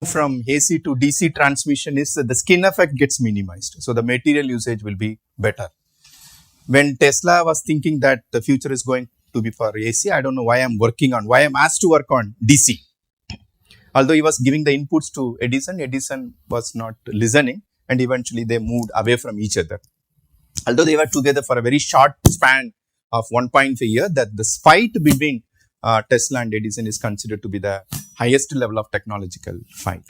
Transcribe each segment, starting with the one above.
from AC to DC transmission is that the skin effect gets minimized. So the material usage will be better. When Tesla was thinking that the future is going to be for AC, I don't know why I'm asked to work on DC. Although he was giving the inputs to Edison, Edison was not listening and eventually they moved away from each other. Although they were together for a very short span of 1.5 years, that this fight between Tesla and Edison is considered to be the highest level of technological fight.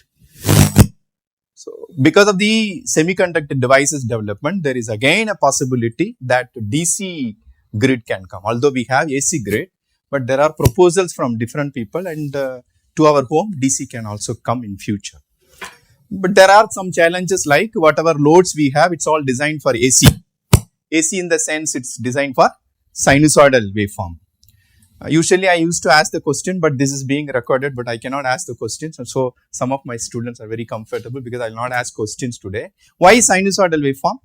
So, because of the semiconductor devices development, there is again a possibility that DC grid can come. Although we have AC grid, but there are proposals from different people, and to our home, DC can also come in future. But there are some challenges like whatever loads we have, it's all designed for AC. AC in the sense it's designed for sinusoidal waveform. Usually I used to ask the question, but this is being recorded, but I cannot ask the questions. And so some of my students are very comfortable because I will not ask questions today. Why sinusoidal waveform?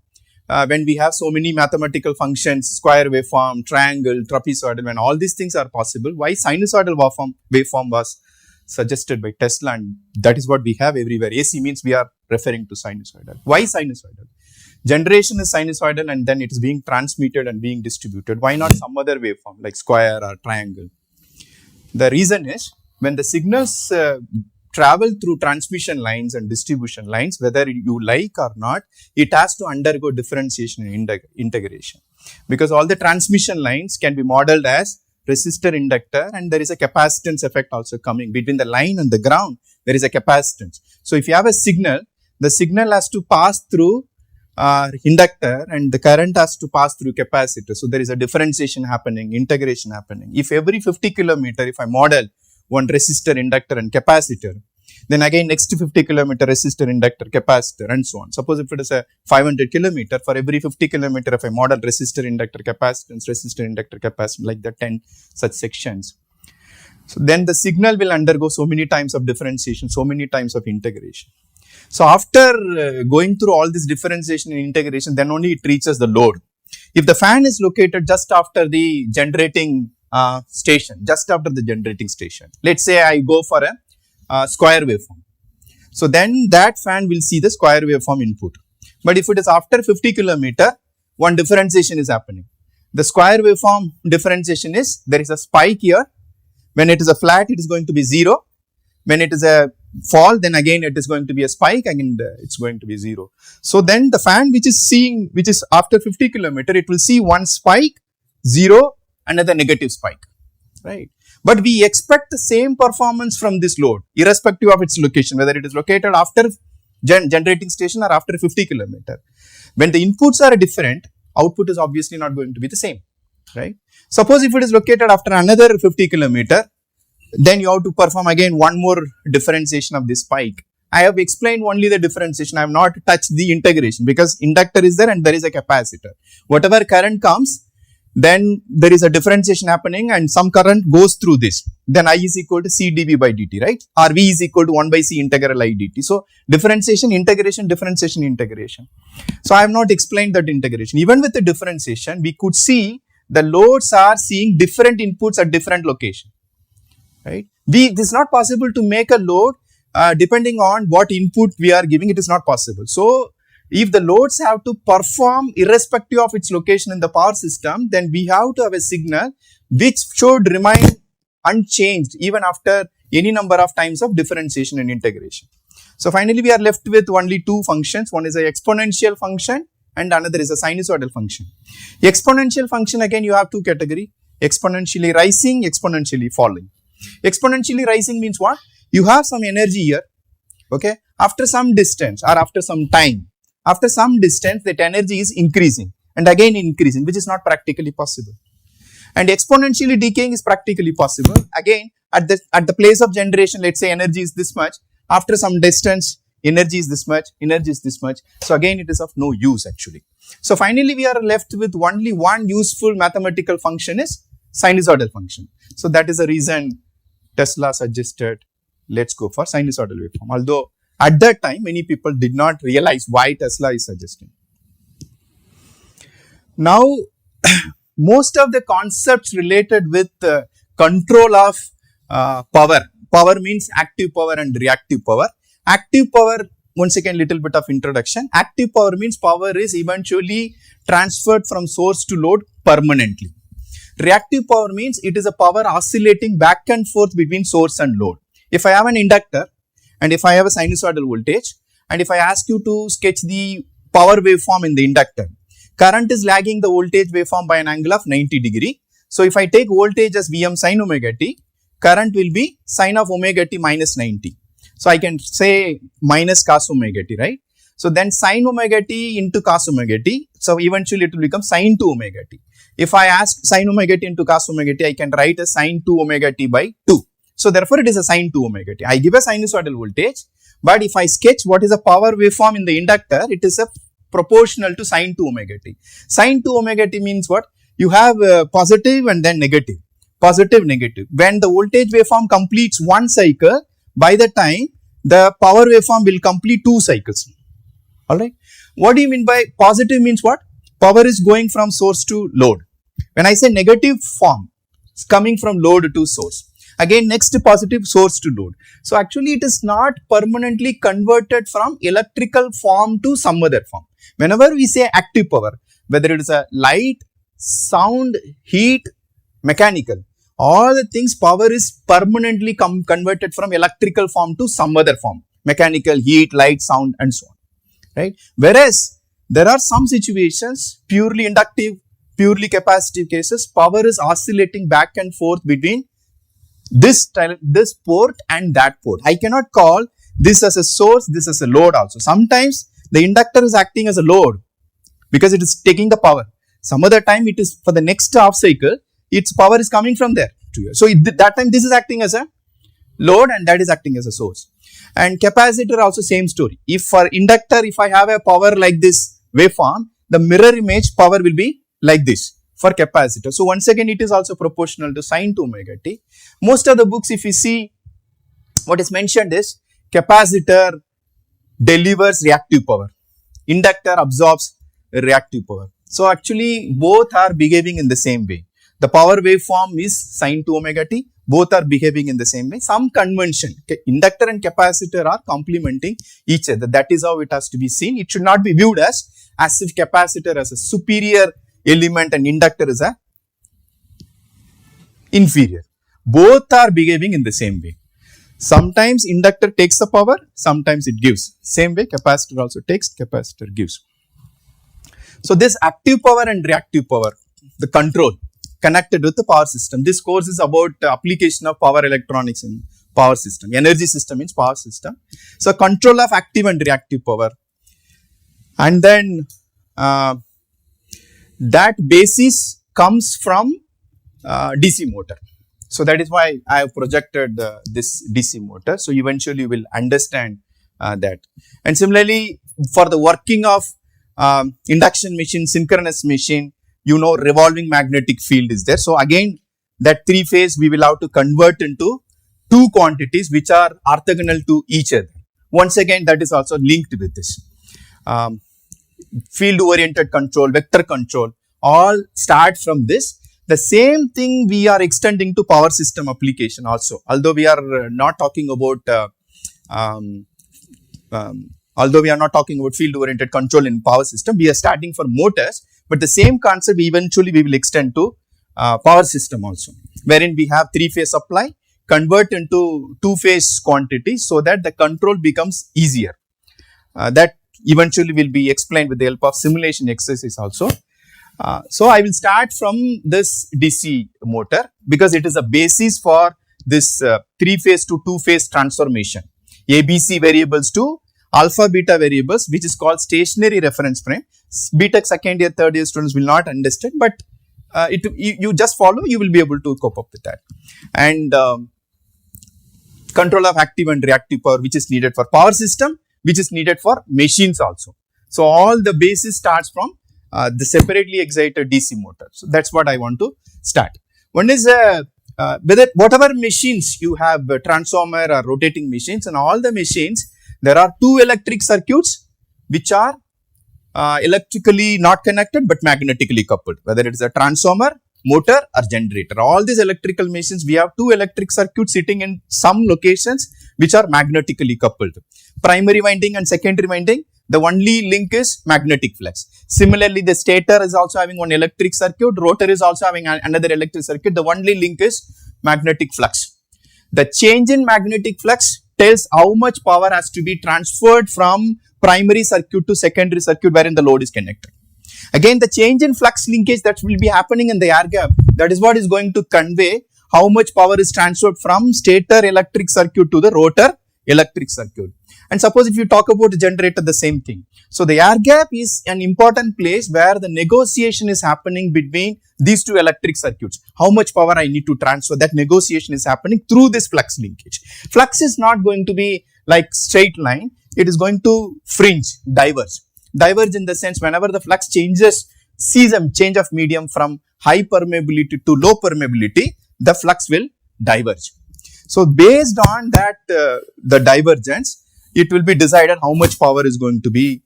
When we have so many mathematical functions, square waveform, triangle, trapezoidal, when all these things are possible, why sinusoidal waveform was suggested by Tesla, and that is what we have everywhere. AC means we are referring to sinusoidal. Why sinusoidal? Generation is sinusoidal and then it is being transmitted and being distributed. Why not some other waveform like square or triangle? The reason is when the signals travel through transmission lines and distribution lines, whether you like or not, it has to undergo differentiation and integration. Because all the transmission lines can be modeled as resistor inductor, and there is a capacitance effect also coming between the line and the ground. There is a capacitance. So if you have a signal, the signal has to pass through inductor and the current has to pass through capacitor. So there is a differentiation happening, integration happening. If every 50 kilometer, if I model one resistor, inductor and capacitor, then again next 50 kilometer resistor, inductor, capacitor and so on. Suppose if it is a 500 kilometer, for every 50 kilometer, if I model resistor, inductor, capacitance, resistor, inductor, capacitor, like the 10 such sections. So then the signal will undergo so many times of differentiation, so many times of integration. So after going through all this differentiation and integration, then only it reaches the load. If the fan is located just after the generating station, let's say I go for a square waveform. So then that fan will see the square waveform input. But if it is after 50 kilometer, one differentiation is happening. The square waveform differentiation is, there is a spike here. When it is a flat, it is going to be 0. When it is a fall, then again it is going to be a spike, again it's going to be 0. So then the fan which is after 50 kilometer, it will see one spike, 0, another negative spike, right? But we expect the same performance from this load, irrespective of its location, whether it is located after generating station or after 50 kilometer. When the inputs are different, output is obviously not going to be the same, right? Suppose if it is located after another 50 kilometer, then you have to perform again one more differentiation of this spike. I have explained only the differentiation. I have not touched the integration because inductor is there and there is a capacitor. Whatever current comes, then there is a differentiation happening and some current goes through this. Then I is equal to C dV by dt, right? Or V is equal to 1 by C integral I dt. So differentiation, integration, differentiation, integration. So I have not explained that integration. Even with the differentiation, we could see the loads are seeing different inputs at different location. Right? It is not possible to make a load depending on what input we are giving, it is not possible. So if the loads have to perform irrespective of its location in the power system, then we have to have a signal which should remain unchanged even after any number of times of differentiation and integration. So finally we are left with only two functions. One is an exponential function and another is a sinusoidal function. Exponential function, again you have two categories, exponentially rising, exponentially falling. Exponentially rising means what? You have some energy here, okay? After some distance or after some time, after some distance that energy is increasing and again increasing, which is not practically possible. And exponentially decaying is practically possible. Again, at the place of generation, let's say energy is this much, after some distance, energy is this much, energy is this much. So again, it is of no use actually. So finally, we are left with only one useful mathematical function is sinusoidal function. So that is the reason Tesla suggested, let's go for sinusoidal waveform. Although at that time, many people did not realize why Tesla is suggesting. Now, most of the concepts related with control of power means active power and reactive power, Active power, once again little bit of introduction. Active power means power is eventually transferred from source to load permanently. Reactive power means it is a power oscillating back and forth between source and load. If I have an inductor and if I have a sinusoidal voltage and if I ask you to sketch the power waveform in the inductor, current is lagging the voltage waveform by an angle of 90 degree. So if I take voltage as Vm sin omega t, current will be sin of omega t minus 90. So I can say minus cos omega t, right? So then sin omega t into cos omega t. So eventually it will become sin 2 omega t. If I ask sin omega t into cos omega t, I can write as sin 2 omega t by 2. So therefore it is a sin 2 omega t. I give a sinusoidal voltage, but if I sketch what is a power waveform in the inductor, it is a proportional to sin 2 omega t. Sin 2 omega t means what? You have positive and then negative. Positive, negative. When the voltage waveform completes one cycle, by the time the power waveform will complete 2 cycles. Alright. What do you mean by positive means what? Power is going from source to load. When I say negative form, it's coming from load to source. Again, next positive, source to load. So actually it is not permanently converted from electrical form to some other form. Whenever we say active power, whether it is a light, sound, heat, mechanical, all the things, power is permanently converted from electrical form to some other form. Mechanical, heat, light, sound and so on. Right? Whereas there are some situations, purely inductive, purely capacitive cases, power is oscillating back and forth between this port and that port. I cannot call this as a source, this as a load also. Sometimes the inductor is acting as a load because it is taking the power. Some other time it is for the next half cycle, its power is coming from there to here. So that time this is acting as a load and that is acting as a source. And capacitor also same story. If for inductor, if I have a power like this waveform, the mirror image power will be like this for capacitor. So once again it is also proportional to sin 2 omega t. Most of the books, if you see, what is mentioned is capacitor delivers reactive power, inductor absorbs reactive power. So actually both are behaving in the same way. The power waveform is sin 2 omega t, both are behaving in the same way. Some convention, inductor and capacitor are complementing each other. That is how it has to be seen. It should not be viewed as if capacitor as a superior element and inductor is a inferior. Both are behaving in the same way. Sometimes inductor takes the power, sometimes it gives. Same way capacitor also takes, capacitor gives. So this active power and reactive power, the control connected with the power system. This course is about application of power electronics in power system. Energy system means power system. So control of active and reactive power. And then that basis comes from DC motor. So that is why I have projected this DC motor. So eventually you will understand that. And similarly for the working of induction machine, synchronous machine, you know, revolving magnetic field is there. So again that 3 phase we will have to convert into 2 quantities which are orthogonal to each other. Once again that is also linked with this. Field oriented control, vector control, all start from this. The same thing we are extending to power system application also. Although we are not talking about field oriented control in power system, we are starting for motors, but the same concept eventually we will extend to power system also, wherein we have 3 phase supply, convert into 2 phase quantity so that the control becomes easier. That eventually will be explained with the help of simulation exercise also. So I will start from this DC motor because it is a basis for this 3 phase to 2 phase transformation. ABC variables to alpha beta variables, which is called stationary reference frame. BTech second year, third year students will not understand, but you just follow, you will be able to cope up with that. And control of active and reactive power, which is needed for power system, which is needed for machines also. So all the basis starts from the separately excited DC motor. So that's what I want to start. One is whatever machines you have, transformer or rotating machines, and all the machines, there are 2 electric circuits which are electrically not connected but magnetically coupled, whether it is a transformer, motor or generator. All these electrical machines, we have 2 electric circuits sitting in some locations which are magnetically coupled. primary winding and secondary winding, the only link is magnetic flux. Similarly, the stator is also having one electric circuit, rotor is also having another electric circuit. The only link is magnetic flux. The change in magnetic flux tells how much power has to be transferred from primary circuit to secondary circuit wherein the load is connected. Again, the change in flux linkage that will be happening in the air gap, that is what is going to convey how much power is transferred from stator electric circuit to the rotor electric circuit. And suppose if you talk about the generator, the same thing. So the air gap is an important place where the negotiation is happening between these two electric circuits. How much power I need to transfer, that negotiation is happening through this flux linkage. Flux is not going to be like straight line, it is going to fringe, diverge. Diverge in the sense whenever the flux changes, sees a change of medium from high permeability to low permeability, the flux will diverge. So based on that, the divergence, it will be decided how much power is going to be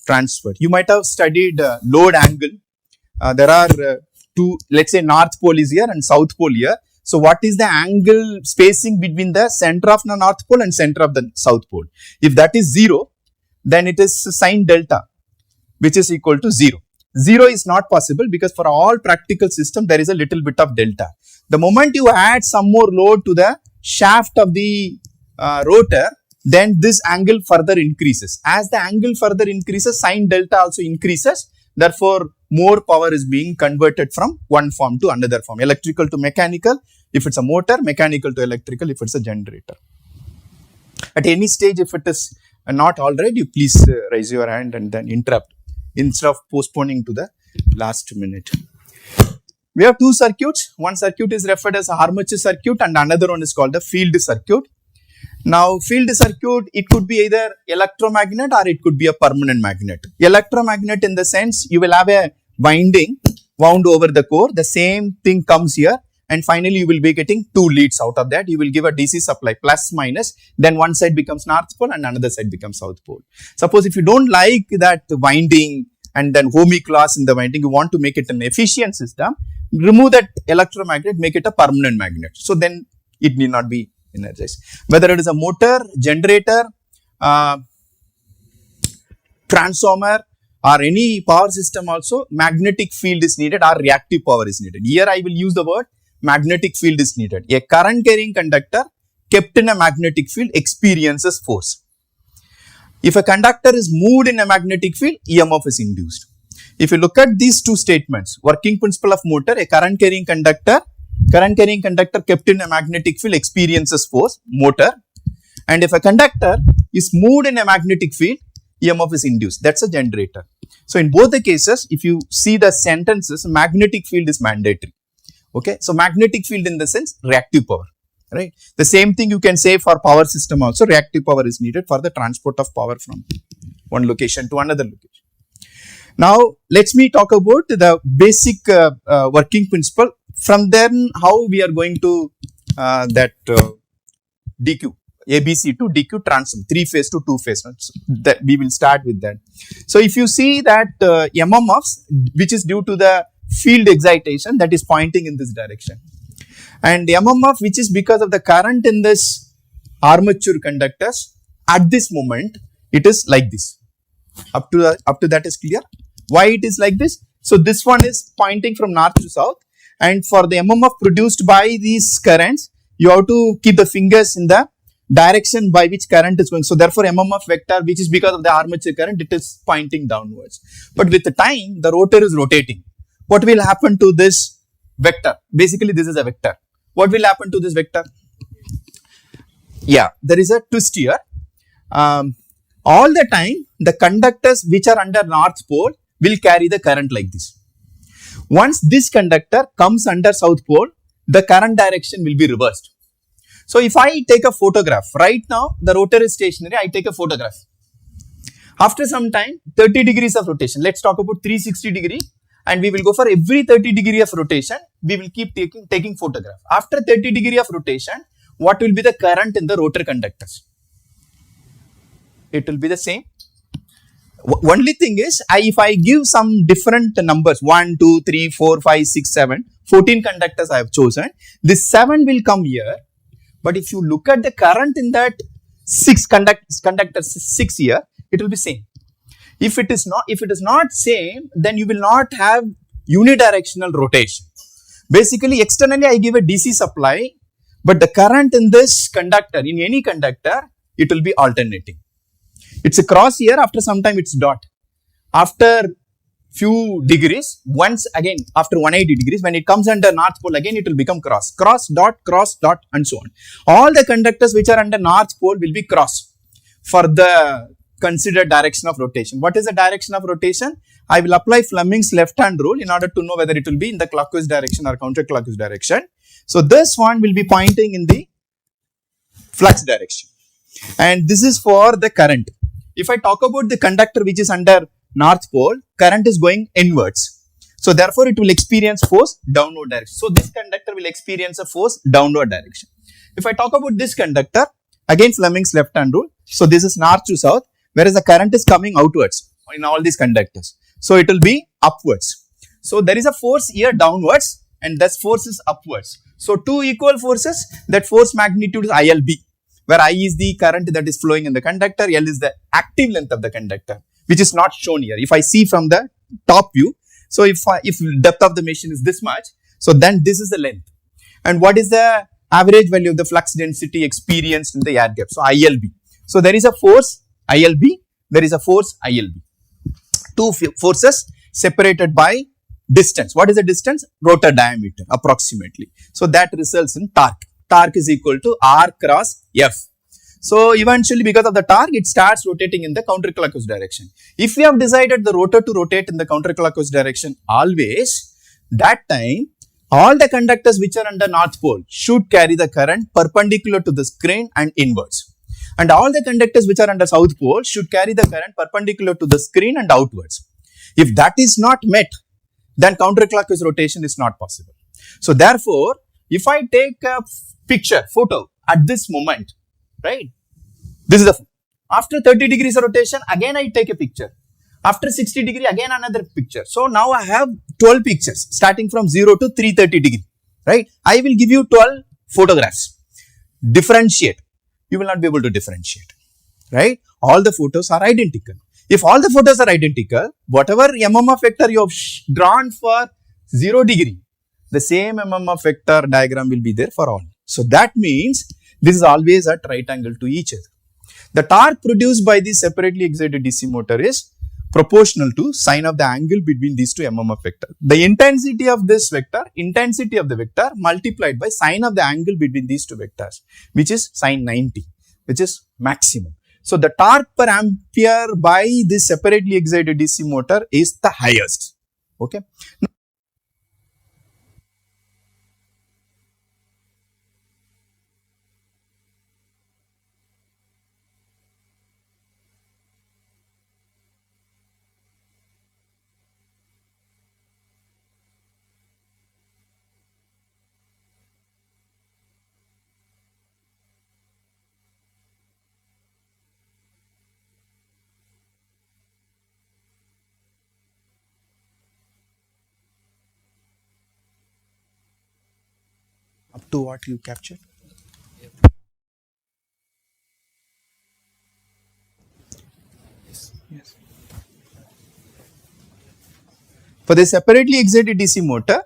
transferred. You might have studied load angle. There are two, let's say north pole is here and south pole here. So what is the angle spacing between the center of the north pole and center of the south pole? If that is 0, then it is sine delta, which is equal to 0. 0 is not possible because for all practical system, there is a little bit of delta. The moment you add some more load to the shaft of the rotor, then this angle further increases. As the angle further increases, sine delta also increases. Therefore, more power is being converted from one form to another form. Electrical to mechanical, if it's a motor, mechanical to electrical, if it's a generator. At any stage, if it is not all right, you please raise your hand and then interrupt instead of postponing to the last minute. We have two circuits. One circuit is referred as a armature circuit and another one is called the field circuit. Now, field circuit, it could be either electromagnet or it could be a permanent magnet. Electromagnet in the sense, you will have a winding wound over the core. The same thing comes here and finally you will be getting two leads out of that. You will give a DC supply plus minus, then one side becomes north pole and another side becomes south pole. Suppose if you don't like that winding and then ohmic loss in the winding, you want to make it an efficient system, remove that electromagnet, make it a permanent magnet. So then it need not be energized. Whether it is a motor, generator, transformer or any power system also, magnetic field is needed or reactive power is needed. Here I will use the word magnetic field is needed. A current carrying conductor kept in a magnetic field experiences force. If a conductor is moved in a magnetic field, EMF is induced. If you look at these two statements, working principle of motor, a current carrying conductor kept in a magnetic field experiences force, motor. And if a conductor is moved in a magnetic field, EMF is induced. That's a generator. So in both the cases, if you see the sentences, magnetic field is mandatory. Okay. So magnetic field in the sense reactive power, right? The same thing you can say for power system also, reactive power is needed for the transport of power from one location to another location. Now, let me talk about the basic working principle. From then, how we are going to DQ, ABC to DQ transform, 3-phase to 2-phase. That we will start with that. So, if you see that MMFs, which is due to the field excitation that is pointing in this direction, and MMF, which is because of the current in this armature conductors, at this moment, it is like this. Up to that is clear. Why it is like this? So, this one is pointing from north to south. And for the MMF produced by these currents, you have to keep the fingers in the direction by which current is going. So therefore, MMF vector, which is because of the armature current, it is pointing downwards. But with the time, the rotor is rotating. What will happen to this vector? Basically, this is a vector. What will happen to this vector? Yeah, there is a twist here. All the time, the conductors which are under north pole will carry the current like this. Once this conductor comes under south pole, the current direction will be reversed. So if I take a photograph, right now the rotor is stationary, I take a photograph. After some time, 30 degrees of rotation, let's talk about 360 degree, and we will go for every 30 degree of rotation, we will keep taking photograph. After 30 degree of rotation, what will be the current in the rotor conductors? It will be the same. Only thing is, if I give some different numbers, 1, 2, 3, 4, 5, 6, 7, 14 conductors I have chosen, this 7 will come here. But if you look at the current in that conductor 6 here, it will be same. If it is not same, then you will not have unidirectional rotation. Basically, externally I give a DC supply, but the current in this conductor, in any conductor, it will be alternating. It's a cross here, after some time it's dot. After few degrees, once again after 180 degrees, when it comes under north pole, again it will become cross, dot, and so on. All the conductors which are under north pole will be cross for the considered direction of rotation. What is the direction of rotation? I will apply Fleming's left hand rule in order to know whether it will be in the clockwise direction or counterclockwise direction. So this one will be pointing in the flux direction, and this is for the current. If I talk about the conductor which is under north pole, current is going inwards. So therefore it will experience force downward direction. So this conductor will experience a force downward direction. If I talk about this conductor, again Fleming's left hand rule. So this is north to south, whereas the current is coming outwards in all these conductors. So it will be upwards. So there is a force here downwards, and this force is upwards. So two equal forces, that force magnitude is ILB, where I is the current that is flowing in the conductor, L is the active length of the conductor, which is not shown here. If I see from the top view, so if depth of the machine is this much, so then this is the length. And what is the average value of the flux density experienced in the air gap? So ILB. So there is a force ILB, there is a force ILB. Two forces separated by distance. What is the distance? Rotor diameter approximately. So that results in torque. Torque is equal to R cross F. So eventually, because of the torque, it starts rotating in the counterclockwise direction. If we have decided the rotor to rotate in the counterclockwise direction always, that time all the conductors which are under north pole should carry the current perpendicular to the screen and inwards. And all the conductors which are under south pole should carry the current perpendicular to the screen and outwards. If that is not met, then counterclockwise rotation is not possible. So therefore, if I take a photo at this moment, right? This is the, after 30 degrees of rotation, again I take a picture. After 60 degree, again another picture. So now I have 12 pictures starting from 0 to 330 degree, right? I will give you 12 photographs. Differentiate. You will not be able to differentiate, right? All the photos are identical. If all the photos are identical, whatever MMF vector you have drawn for 0 degree, the same MMF vector diagram will be there for all. So that means this is always at right angle to each other. The torque produced by the separately excited DC motor is proportional to sine of the angle between these two MMF vectors. The intensity of this vector, intensity of the vector multiplied by sine of the angle between these two vectors, which is sine 90, which is maximum. So the torque per ampere by this separately excited DC motor is the highest. Okay. Up to what you captured? Yes. For the separately excited DC motor,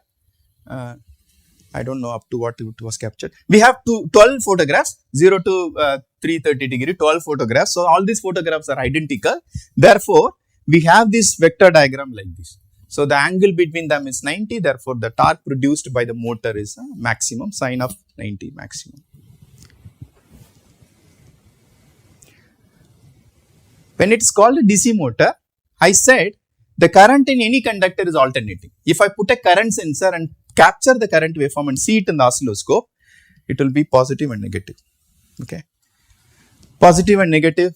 I don't know up to what it was captured. We have 12 photographs, 0 to 330 degree, 12 photographs. So all these photographs are identical. Therefore, we have this vector diagram like this. So the angle between them is 90. Therefore, the torque produced by the motor is maximum, sine of 90 maximum. When it's called a DC motor, I said the current in any conductor is alternating. If I put a current sensor and capture the current waveform and see it in the oscilloscope, it will be positive and negative. Okay. Positive and negative.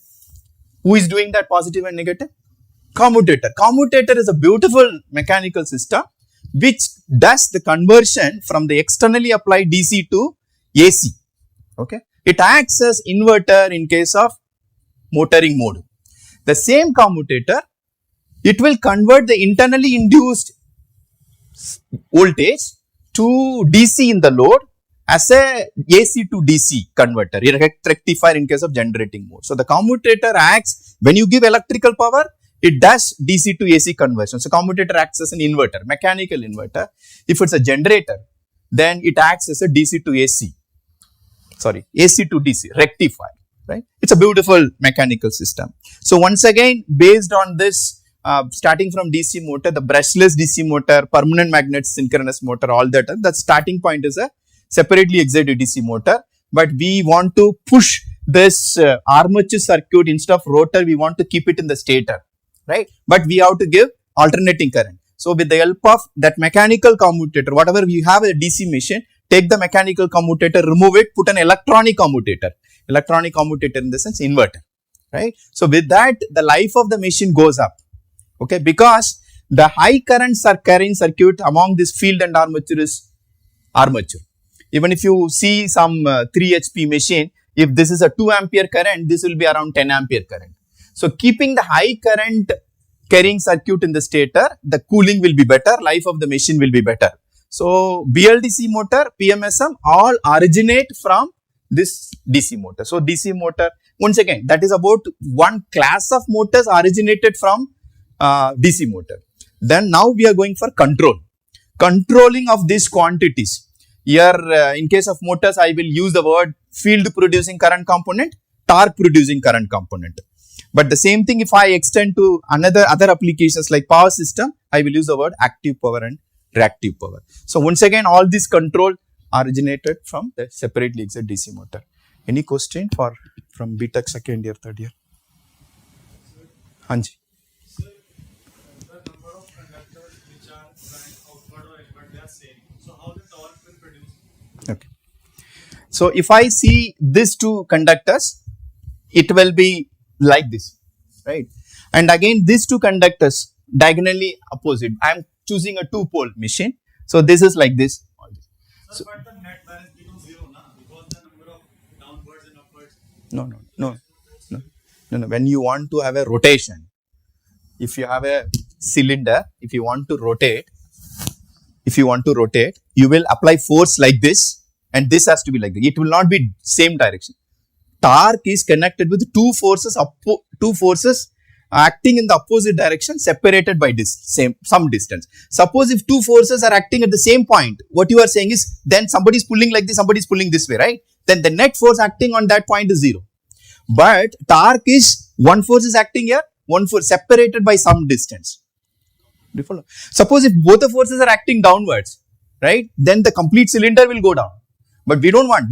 Who is doing that positive and negative? Commutator. Commutator is a beautiful mechanical system which does the conversion from the externally applied DC to AC. Okay. It acts as inverter in case of motoring mode. The same commutator, it will convert the internally induced voltage to DC in the load as a AC to DC converter, rectifier in case of generating mode. So the commutator acts when you give electrical power, it does DC to AC conversion. So commutator acts as an inverter, mechanical inverter. If it's a generator, then it acts as a DC to AC. Sorry, AC to DC rectifier. Right? It's a beautiful mechanical system. So once again, based on this, starting from DC motor, the brushless DC motor, permanent magnet synchronous motor, all that, the starting point is a separately excited DC motor. But we want to push this armature circuit instead of rotor, we want to keep it in the stator, right? But we have to give alternating current. So with the help of that mechanical commutator, whatever you have a DC machine, take the mechanical commutator, remove it, put an electronic commutator in the sense inverter, right? So with that, the life of the machine goes up, okay, because the high currents are carrying circuit among this field and armature is armature. Even if you see some 3 HP machine, if this is a 2 ampere current, this will be around 10 ampere current. So keeping the high current carrying circuit in the stator, the cooling will be better, life of the machine will be better. So BLDC motor, PMSM all originate from this DC motor. So DC motor, once again, that is about one class of motors originated from DC motor. Then now we are going for controlling of these quantities. Here in case of motors, I will use the word field producing current component, torque producing current component. But the same thing if I extend to other applications like power system, I will use the word active power and reactive power. So once again, all this control originated from the separately excited DC motor. Any question from BTech second year, third year? Hanji. Sir, the number of conductors which are running outward or inward, they are same. So how the torque will produce? Okay. So if I see these two conductors, it will be like this, right? And again, these two conductors diagonally opposite. I am choosing a 2-pole machine. So this is like this. So, but the net balance becomes zero, na? Because the number of downwards and upwards. No. When you want to have a rotation, if you have a cylinder, if you want to rotate, you will apply force like this, and this has to be like this. It will not be same direction. Torque is connected with two forces acting in the opposite direction, separated by some distance. Suppose if two forces are acting at the same point, what you are saying is then somebody is pulling like this, somebody is pulling this way, right? Then the net force acting on that point is zero. But torque is one force is acting here, one force separated by some distance. Do you follow? Suppose if both the forces are acting downwards, right? Then the complete cylinder will go down. But we don't want.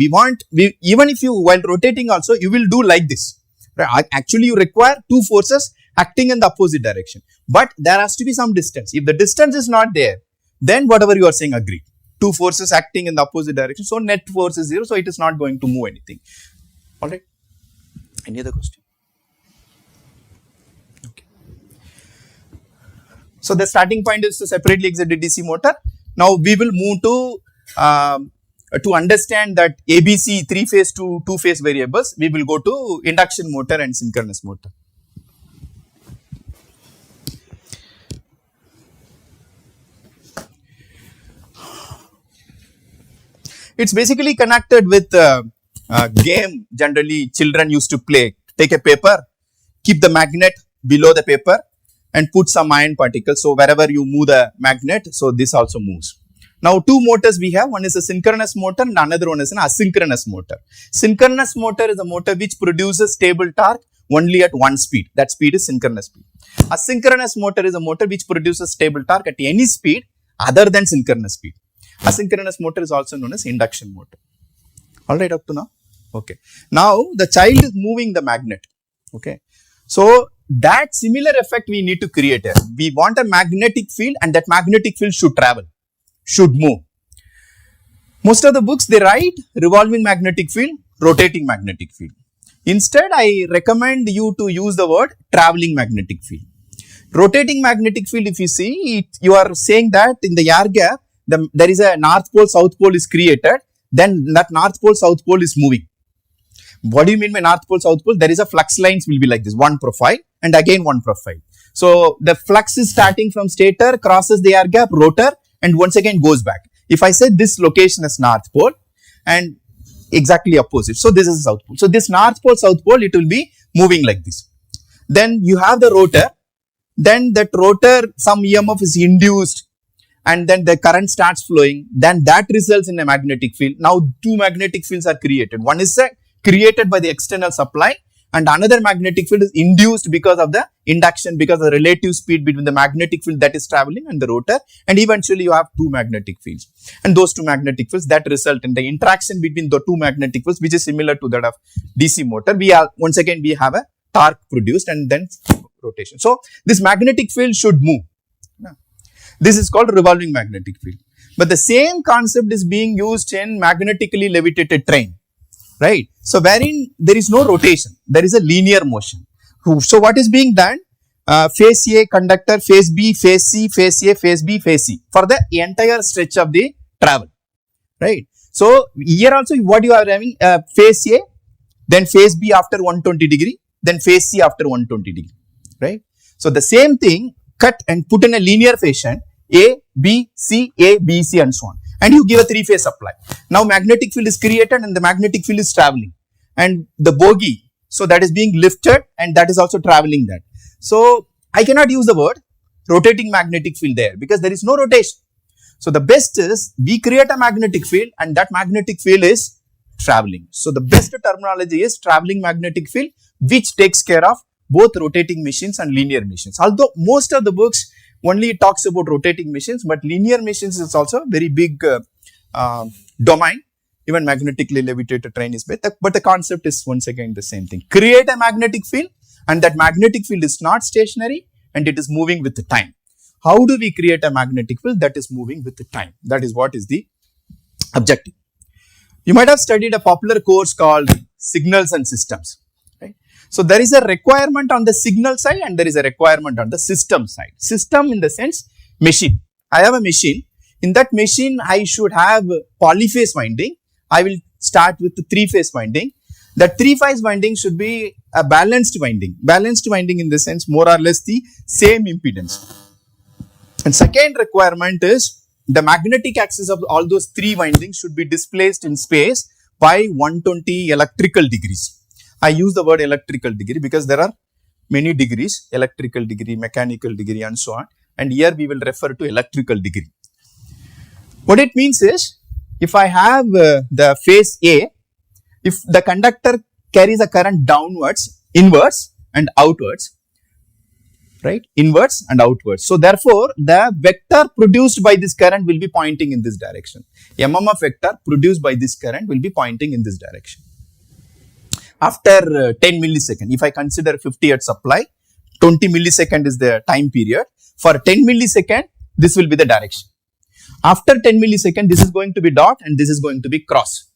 Even if you while rotating also, you will do like this. Right? Actually, you require two forces acting in the opposite direction. But there has to be some distance. If the distance is not there, then whatever you are saying, agree. Two forces acting in the opposite direction. So net force is zero. So it is not going to move anything. All right. Any other question? Okay. So the starting point is the separately excited DC motor. Now we will move to understand that ABC 3-phase to 2-phase variables, we will go to induction motor and synchronous motor. It's basically connected with a game generally children used to play. Take a paper, keep the magnet below the paper and put some iron particles. So wherever you move the magnet, so this also moves. Now, two motors we have, one is a synchronous motor and another one is an asynchronous motor. Synchronous motor is a motor which produces stable torque only at one speed. That speed is synchronous speed. Asynchronous motor is a motor which produces stable torque at any speed other than synchronous speed. Asynchronous motor is also known as induction motor. Alright up to now? Okay. Now, the child is moving the magnet. Okay. So, that similar effect we need to create here. We want a magnetic field and that magnetic field should travel. Should move. Most of the books they write revolving magnetic field, rotating magnetic field. Instead, I recommend you to use the word traveling magnetic field. Rotating magnetic field, if you see, you are saying that in the air gap, there is a north pole, south pole is created, then that north pole, south pole is moving. What do you mean by north pole, south pole? There is a flux lines will be like this, one profile and again one profile. So, the flux is starting from stator, crosses the air gap, rotor, and once again goes back. If I say this location is north pole and exactly opposite. So this is south pole. So this north pole, south pole, it will be moving like this. Then you have the rotor. Then that rotor, some EMF is induced, and then the current starts flowing. Then that results in a magnetic field. Now two magnetic fields are created. One is created by the external supply, and another magnetic field is induced because of the induction, because of the relative speed between the magnetic field that is traveling and the rotor, and eventually you have two magnetic fields, and those two magnetic fields that result in the interaction between the two magnetic fields, which is similar to that of DC motor. We are once again we have a torque produced and then rotation. So this magnetic field should move. This is called revolving magnetic field. But the same concept is being used in magnetically levitated train, right? So wherein there is no rotation, there is a linear motion. So what is being done? Phase A conductor, phase B, phase C, phase A, phase B, phase C for the entire stretch of the travel, right? So here also what you are having phase A, then phase B after 120 degree, then phase C after 120 degree, right? So the same thing cut and put in a linear fashion, A, B, C, A, B, C and so on, and you give a three-phase supply. Now magnetic field is created and the magnetic field is traveling, and the bogie, so that is being lifted and that is also traveling that. So I cannot use the word rotating magnetic field there because there is no rotation. So the best is we create a magnetic field and that magnetic field is traveling. So the best terminology is traveling magnetic field, which takes care of both rotating machines and linear machines. Although most of the books only talks about rotating machines, but linear machines is also a very big domain. Even magnetically levitated train is better, but the concept is once again the same thing. Create a magnetic field and that magnetic field is not stationary and it is moving with the time. How do we create a magnetic field that is moving with the time? That is what is the objective. You might have studied a popular course called Signals and Systems. So there is a requirement on the signal side and there is a requirement on the system side. System in the sense machine. I have a machine. In that machine, I should have polyphase winding. I will start with the three-phase winding. That three-phase winding should be a balanced winding. Balanced winding in the sense more or less the same impedance. And second requirement is the magnetic axis of all those three windings should be displaced in space by 120 electrical degrees. I use the word electrical degree because there are many degrees, electrical degree, mechanical degree and so on, and here we will refer to electrical degree. What it means is, if I have the phase A, if the conductor carries a current downwards, inwards and outwards, right, inwards and outwards. So therefore, the vector produced by this current will be pointing in this direction. MMF vector produced by this current will be pointing in this direction. After 10 millisecond, if I consider 50 Hz supply, 20 millisecond is the time period. For 10 millisecond, this will be the direction. After 10 millisecond, this is going to be dot and this is going to be cross.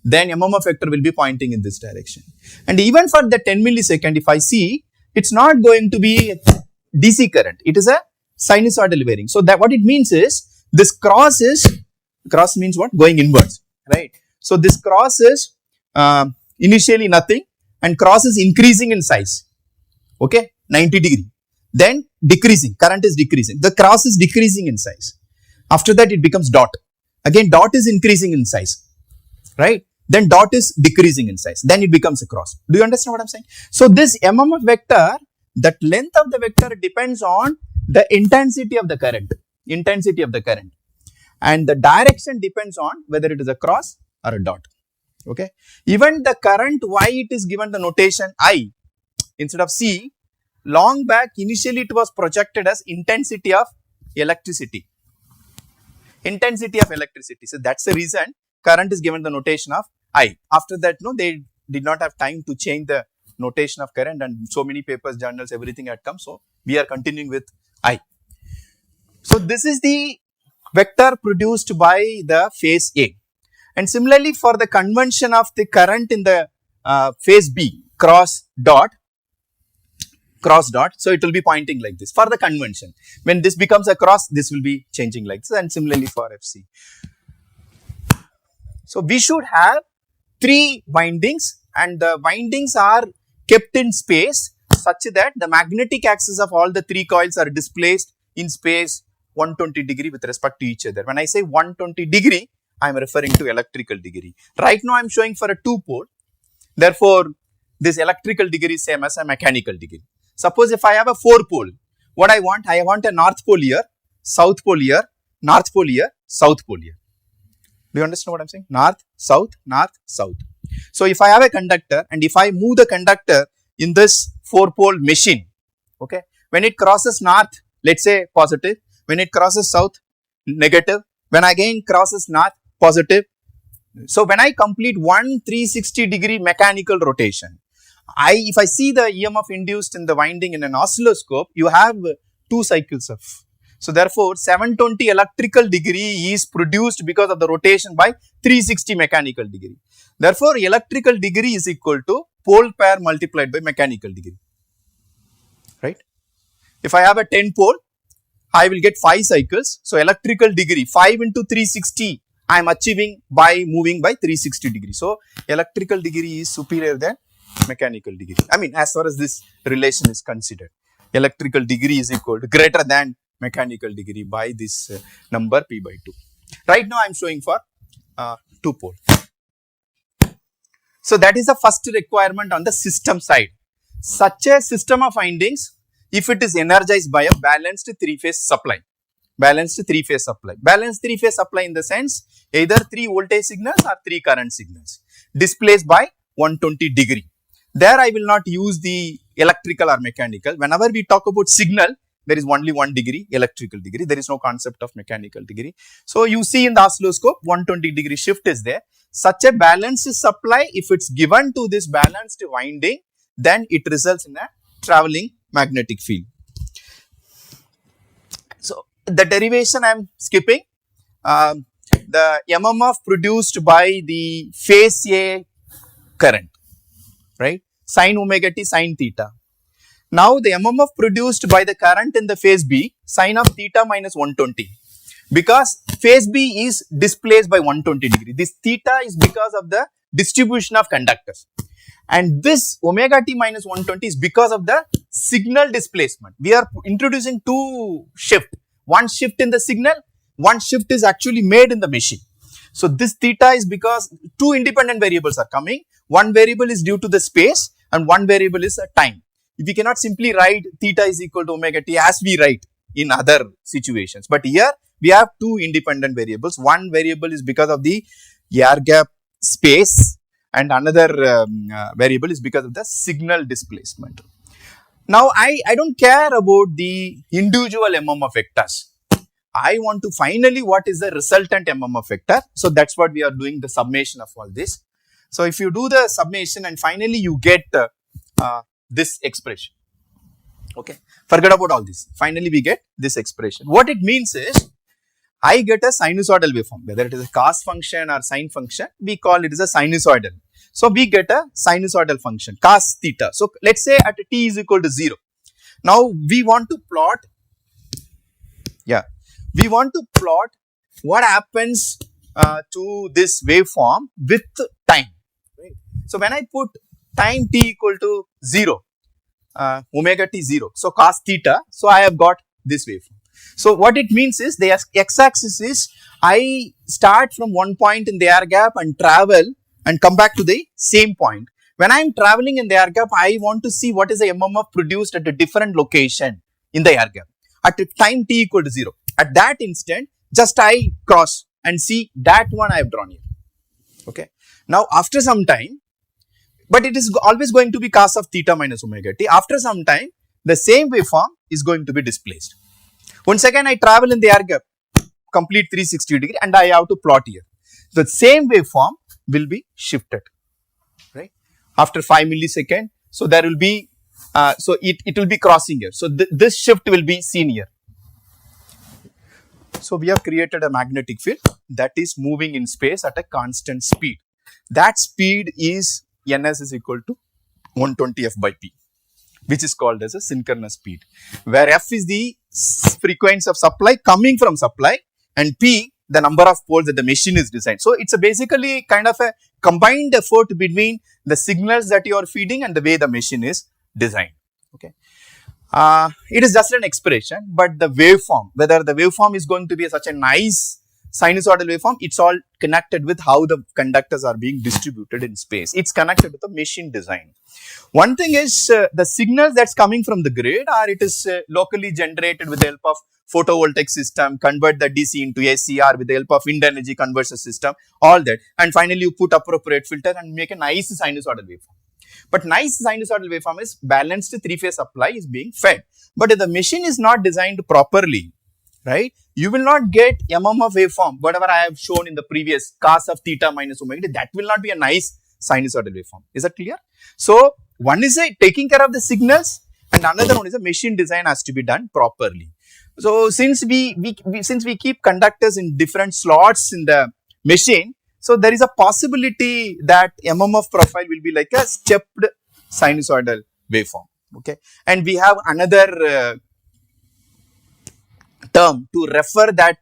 Then MMF vector will be pointing in this direction. And even for the 10 millisecond, if I see, it's not going to be DC current. It is a sinusoidal varying. So that what it means is, this cross means what? Going inwards, right? So this cross is initially nothing and cross is increasing in size, okay, 90 degree, then decreasing, current is decreasing, the cross is decreasing in size. After that it becomes dot, again dot is increasing in size, right, then dot is decreasing in size, then it becomes a cross. Do you understand what I'm saying? So this MMF vector, that length of the vector depends on the intensity of the current, and the direction depends on whether it is a cross or a dot. Okay, even the current, why it is given the notation I instead of C, long back initially it was projected as intensity of electricity. So that's the reason current is given the notation of I. After that, no, they did not have time to change the notation of current, and so many papers, journals, everything had come. So we are continuing with I. So this is the vector produced by the phase A. And similarly, for the convention of the current in the phase B, cross dot, so it will be pointing like this for the convention. When this becomes a cross, this will be changing like this, and similarly for FC. So we should have three windings, and the windings are kept in space such that the magnetic axis of all the three coils are displaced in space 120 degree with respect to each other. When I say 120 degree, I am referring to electrical degree. Right now I am showing for a 2-pole. Therefore, this electrical degree is same as a mechanical degree. Suppose if I have a 4-pole, what I want a north pole here, south pole here, north pole here, south pole here. Do you understand what I am saying? North, south, north, south. So if I have a conductor and if I move the conductor in this 4-pole machine, okay, when it crosses north, let's say positive, when it crosses south, negative, when again crosses north, positive. So when I complete one 360-degree mechanical rotation, if I see the EMF induced in the winding in an oscilloscope, you have 2 cycles of. So therefore, 720 electrical degree is produced because of the rotation by 360 mechanical degree. Therefore, electrical degree is equal to pole pair multiplied by mechanical degree, right? If I have a 10-pole, I will get 5 cycles. So electrical degree 5 into 360 I am achieving by moving by 360 degrees. So electrical degree is superior than mechanical degree. I mean, as far as this relation is considered, electrical degree is equal to greater than mechanical degree by this number p by 2. Right now I am showing for 2-pole. So that is the first requirement on the system side. Such a system of windings, if it is energized by a balanced 3-phase supply. Balanced 3-phase supply. Balanced 3-phase supply in the sense either 3 voltage signals or 3 current signals displaced by 120 degree. There I will not use the electrical or mechanical. Whenever we talk about signal, there is only 1 degree electrical degree. There is no concept of mechanical degree. So you see in the oscilloscope 120 degree shift is there. Such a balanced supply, if it's given to this balanced winding, then it results in a traveling magnetic field. So the derivation I am skipping. The MMF produced by the phase A current, right? Sin omega t sin theta. Now the MMF produced by the current in the phase B, sin of theta minus 120. Because phase B is displaced by 120 degree. This theta is because of the distribution of conductors. And this omega t minus 120 is because of the signal displacement. We are introducing 2 shifts. One shift in the signal, one shift is actually made in the machine. So this theta is because 2 independent variables are coming. One variable is due to the space and one variable is time. We cannot simply write theta is equal to omega t as we write in other situations. But here we have 2 independent variables. One variable is because of the air gap space and another variable is because of the signal displacement. Now I don't care about the individual MMF vectors. I want to finally what is the resultant MMF vector. So that's what we are doing, the summation of all this. So if you do the summation and finally you get this expression. Okay, forget about all this. Finally we get this expression. What it means is I get a sinusoidal waveform, whether it is a cos function or sine function, we call it as a sinusoidal. So we get a sinusoidal function cos theta. So let's say at t is equal to 0. Now we want to plot, what happens to this waveform with time. Right? So when I put time t equal to 0, omega t 0, so cos theta, so I have got this waveform. So what it means is the x-axis is I start from one point in the air gap and travel and come back to the same point. When I am traveling in the air gap, I want to see what is the MMF produced at a different location in the air gap at a time t equal to 0. At that instant, just I cross and see that one I have drawn here. Okay. Now after some time, but it is always going to be cos of theta minus omega t. After some time, the same waveform is going to be displaced. Once again, I travel in the air gap, complete 360 degree, and I have to plot here. The same waveform will be shifted, right? After 5 milliseconds, so there will be, so it will be crossing here. So this shift will be seen here. So we have created a magnetic field that is moving in space at a constant speed. That speed is ns is equal to 120 f by p, which is called as a synchronous speed, where f is the frequency of supply coming from supply and p the number of poles that the machine is designed. So it's a basically kind of a combined effort between the signals that you are feeding and the way the machine is designed. Okay. It is just an expression, but the waveform, whether the waveform is going to be such a nice sinusoidal waveform, it's all connected with how the conductors are being distributed in space. It's connected with the machine design. One thing is the signals that's coming from the grid, or it is locally generated with the help of photovoltaic system, convert the DC into AC, or with the help of wind energy conversion system, all that. And finally, you put appropriate filter and make a nice sinusoidal waveform. But nice sinusoidal waveform is balanced three-phase supply is being fed. But if the machine is not designed properly, right, you will not get MMF waveform, whatever I have shown in the previous cos of theta minus omega, that will not be a nice sinusoidal waveform. Is that clear? So, one is taking care of the signals, and another one is a machine design has to be done properly. So, since we keep conductors in different slots in the machine, so there is a possibility that MMF profile will be like a stepped sinusoidal waveform. Okay, and we have another term to refer that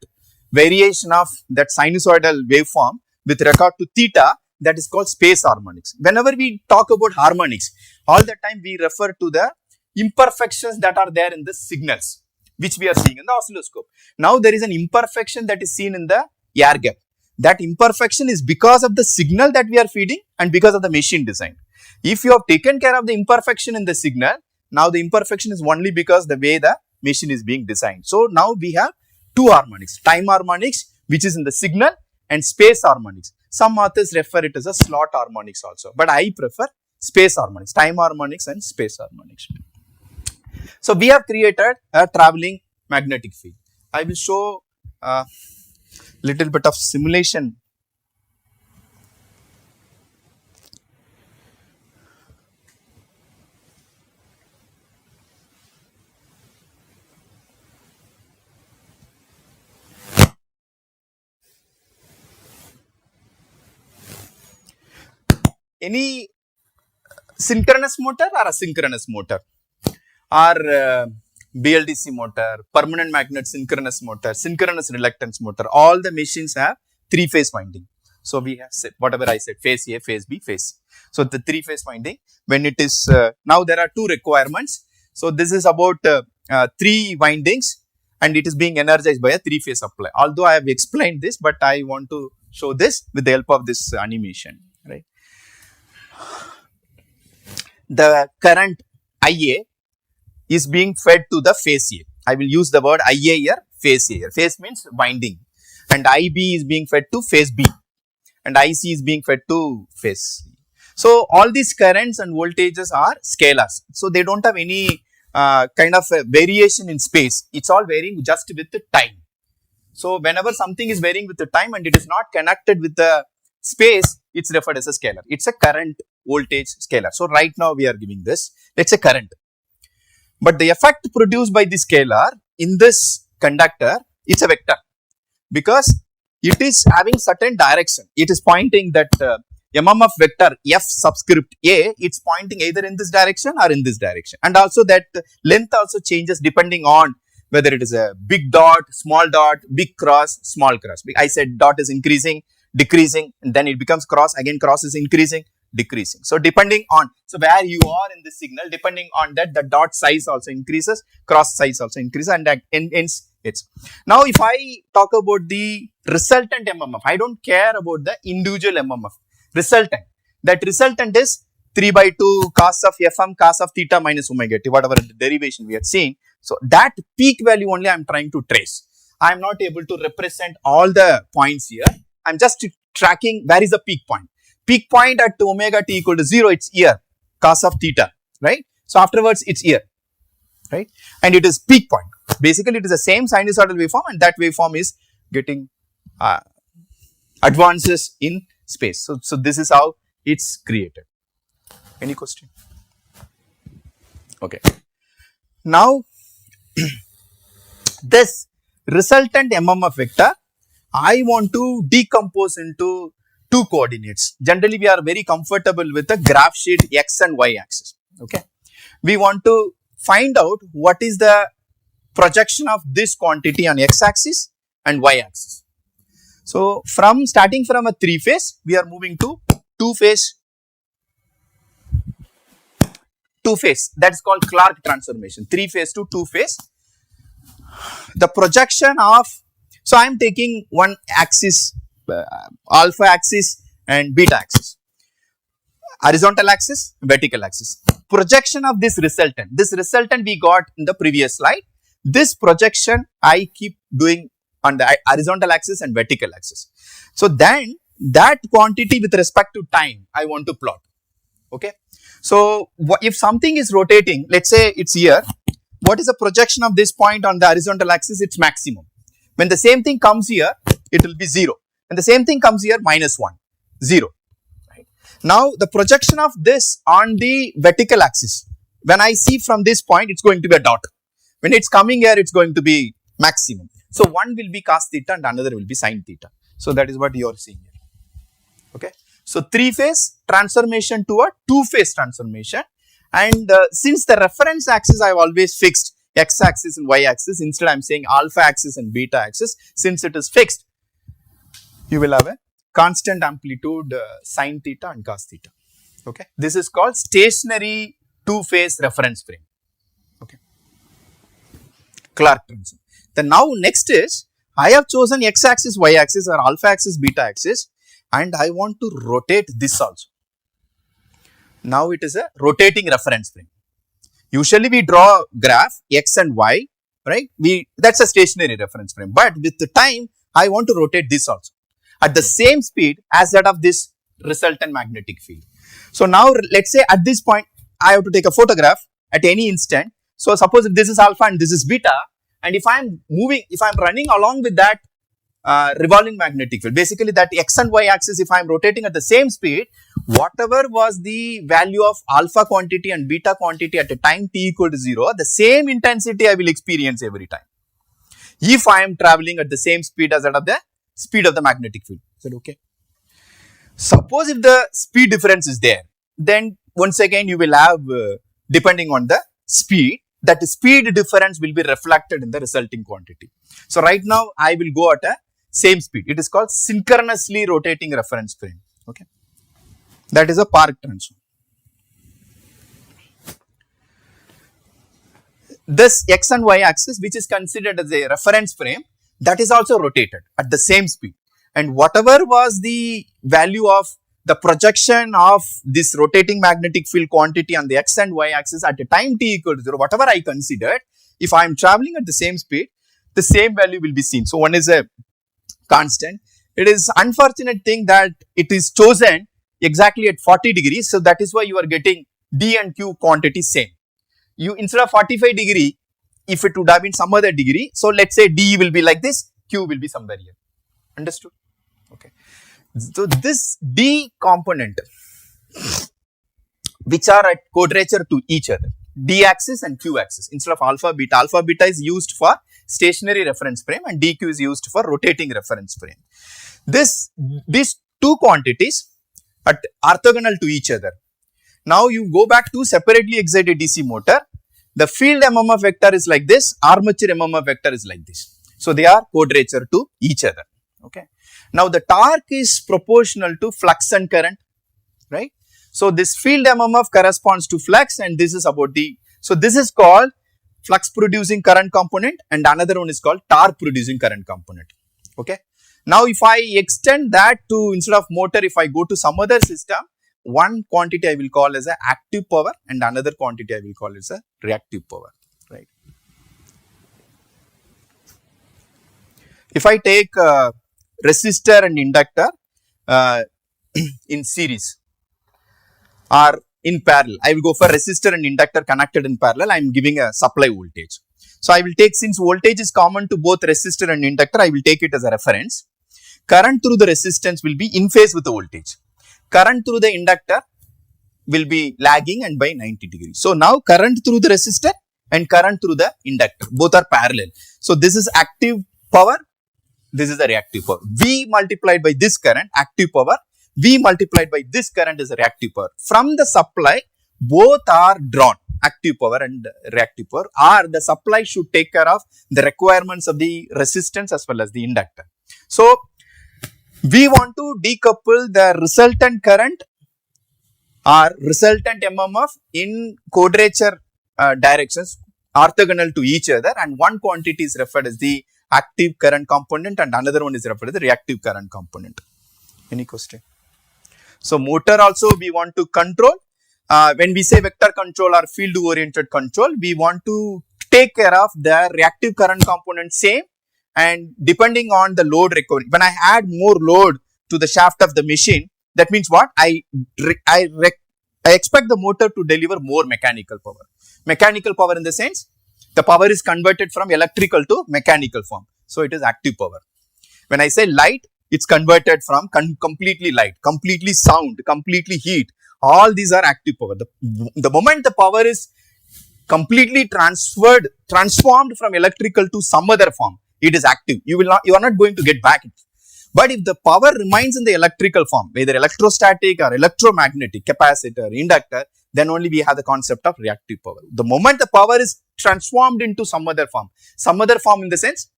variation of that sinusoidal waveform with regard to theta, that is called space harmonics. Whenever we talk about harmonics, all the time we refer to the imperfections that are there in the signals, which we are seeing in the oscilloscope. Now there is an imperfection that is seen in the air gap. That imperfection is because of the signal that we are feeding and because of the machine design. If you have taken care of the imperfection in the signal, now the imperfection is only because the way the machine is being designed. So now we have two harmonics, time harmonics, which is in the signal, and space harmonics. Some authors refer it as a slot harmonics also, but I prefer space harmonics, time harmonics and space harmonics. So we have created a traveling magnetic field. I will show a little bit of simulation. Any synchronous motor or asynchronous motor, or BLDC motor, permanent magnet synchronous motor, synchronous reluctance motor, all the machines have three-phase winding. So we have said whatever I said, phase A, phase B, phase C. So the three-phase winding, when it is now there are two requirements. So this is about three windings, and it is being energized by a three-phase supply. Although I have explained this, but I want to show this with the help of this animation, right? The current IA is being fed to the phase A. I will use the word IA here, phase A here. Phase means winding, and IB is being fed to phase B, and IC is being fed to phase C. So all these currents and voltages are scalars. So they don't have any kind of variation in space. It's all varying just with the time. So whenever something is varying with the time and it is not connected with the space, it's referred as a scalar. It's a current voltage scalar. So right now we are giving this, let's say current. But the effect produced by the scalar in this conductor, it's a vector, because it is having certain direction. It is pointing that MMF vector F subscript A, it's pointing either in this direction or in this direction. And also that length also changes depending on whether it is a big dot, small dot, big cross, small cross. I said dot is increasing, decreasing, and then it becomes cross, again cross is increasing, decreasing. So depending on, so where you are in the signal, depending on that, the dot size also increases, cross size also increases, and that ends it's. Now if I talk about the resultant MMF, I don't care about the individual MMF. Resultant, that resultant is 3 by 2 cos of Fm cos of theta minus omega t, whatever the derivation we had seen. So that peak value only I am trying to trace. I am not able to represent all the points here. I am just tracking where is the peak point. Peak point at omega t equal to 0, it's here, cos of theta, right? So afterwards it's here, right? And it is peak point. Basically it is the same sinusoidal waveform, and that waveform is getting advances in space. So this is how it's created. Any question? Okay. Now this resultant MMF vector, I want to decompose into two coordinates. Generally we are very comfortable with the graph sheet x and y axis. Okay. We want to find out what is the projection of this quantity on x axis and y axis. So starting from a three phase, we are moving to two phase. That is called Clark transformation. Three phase to two phase. The projection of So I am taking one axis, alpha axis and beta axis, horizontal axis, vertical axis. Projection of this resultant we got in the previous slide. This projection I keep doing on the horizontal axis and vertical axis. So then that quantity with respect to time I want to plot. Okay. So if something is rotating, let's say it's here, what is the projection of this point on the horizontal axis? It's maximum. When the same thing comes here, it will be 0. When the same thing comes here, -1, 0. Right. Now the projection of this on the vertical axis, when I see from this point, it's going to be a dot. When it's coming here, it's going to be maximum. So one will be cos theta and another will be sin theta. So that is what you are seeing here. Okay. So 3-phase transformation to a 2-phase transformation. And since the reference axis I have always fixed x axis and y axis, instead I am saying alpha axis and beta axis. Since it is fixed, you will have a constant amplitude sin theta and cos theta. Okay. This is called stationary 2-phase reference frame. Okay. Clark transform. Then now next is, I have chosen x axis, y axis or alpha axis, beta axis, and I want to rotate this also. Now it is a rotating reference frame. Usually we draw graph x and y, right? That's a stationary reference frame. But with the time, I want to rotate this also at the same speed as that of this resultant magnetic field. So now let's say at this point, I have to take a photograph at any instant. So suppose if this is alpha and this is beta, and if I am moving, if I am running along with that revolving magnetic field, basically that x and y axis, if I am rotating at the same speed, whatever was the value of alpha quantity and beta quantity at a time t equal to 0, the same intensity I will experience every time, if I am traveling at the same speed as that of the speed of the magnetic field. Is that okay? Suppose if the speed difference is there, then once again you will have, depending on the speed, that speed difference will be reflected in the resulting quantity. So right now I will go at a same speed. It is called synchronously rotating reference frame. Okay. That is a Park transform. This x and y axis, which is considered as a reference frame, that is also rotated at the same speed. And whatever was the value of the projection of this rotating magnetic field quantity on the x and y axis at a time t equal to 0, whatever I considered, if I am traveling at the same speed, the same value will be seen. So one is a constant. It is unfortunate thing that it is chosen exactly at 40 degrees. So that is why you are getting d and q quantity same. You instead of 45 degree, if it would have been some other degree, so let's say d will be like this, q will be somewhere here. Understood? Okay. So this d component, which are at quadrature to each other, d axis and q axis, instead of alpha beta is used for stationary reference frame and dq is used for rotating reference frame. These two quantities are orthogonal to each other. Now you go back to separately excited DC motor. The field MMF vector is like this, armature MMF vector is like this. So they are quadrature to each other. Okay. Now the torque is proportional to flux and current, right? So this field MMF corresponds to flux, and this is about the, so this is called flux producing current component, and another one is called torque producing current component. Okay. Now if I extend that to, instead of motor, if I go to some other system, one quantity I will call as a active power and another quantity I will call as a reactive power, right? If I take resistor and inductor in series or in parallel, I will go for resistor and inductor connected in parallel. I am giving a supply voltage. So I will take, since voltage is common to both resistor and inductor, I will take it as a reference. Current through the resistance will be in phase with the voltage. Current through the inductor will be lagging and by 90 degrees. So now current through the resistor and current through the inductor, both are parallel. So this is active power, this is the reactive power. V multiplied by this current, active power, V multiplied by this current is a reactive power. From the supply, both are drawn, active power and reactive power, or the supply should take care of the requirements of the resistance as well as the inductor. So we want to decouple the resultant current or resultant MMF in quadrature directions orthogonal to each other, and one quantity is referred as the active current component and another one is referred as the reactive current component. Any question? So motor also we want to control. When we say vector control or field oriented control, we want to take care of the reactive current component same, and depending on the load required. When I add more load to the shaft of the machine, that means what? I expect the motor to deliver more mechanical power. Mechanical power in the sense, the power is converted from electrical to mechanical form. So it is active power. When I say light, it's converted from completely light, completely sound, completely heat. All these are active power. The moment the power is completely transformed from electrical to some other form, it is active. You are not going to get back it. But if the power remains in the electrical form, whether electrostatic or electromagnetic, capacitor, inductor, then only we have the concept of reactive power. The moment the power is transformed into some other form in the sense,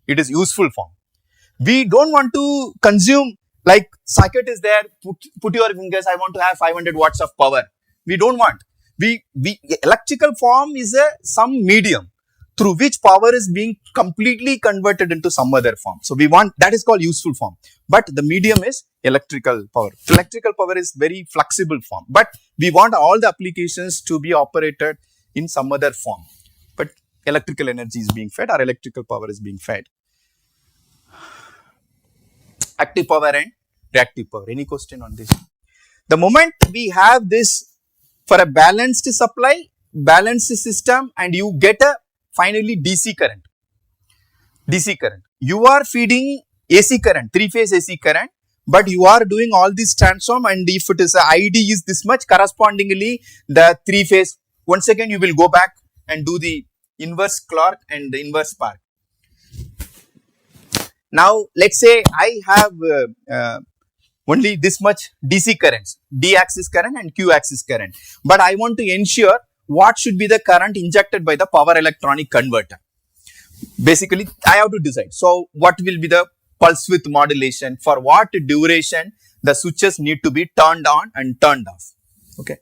it is useful form. We don't want to consume, like circuit is there, put your fingers, I want to have 500 watts of power. We don't want. Electrical form is some medium through which power is being completely converted into some other form. So we want, that is called useful form. But the medium is electrical power. Electrical power is very flexible form. But we want all the applications to be operated in some other form. But electrical energy is being fed or electrical power is being fed. Active power and reactive power. Any question on this? The moment we have this for a balanced supply, balanced system, and you get a finally DC current. DC current. You are feeding AC current, 3-phase AC current, but you are doing all this transform, and if it is a ID is this much, correspondingly the 3-phase, once again you will go back and do the inverse Clark and the inverse Spark. Now let's say I have only this much DC currents, D axis current and Q axis current, but I want to ensure what should be the current injected by the power electronic converter. Basically, I have to decide. So what will be the pulse width modulation, for what duration the switches need to be turned on and turned off. Okay.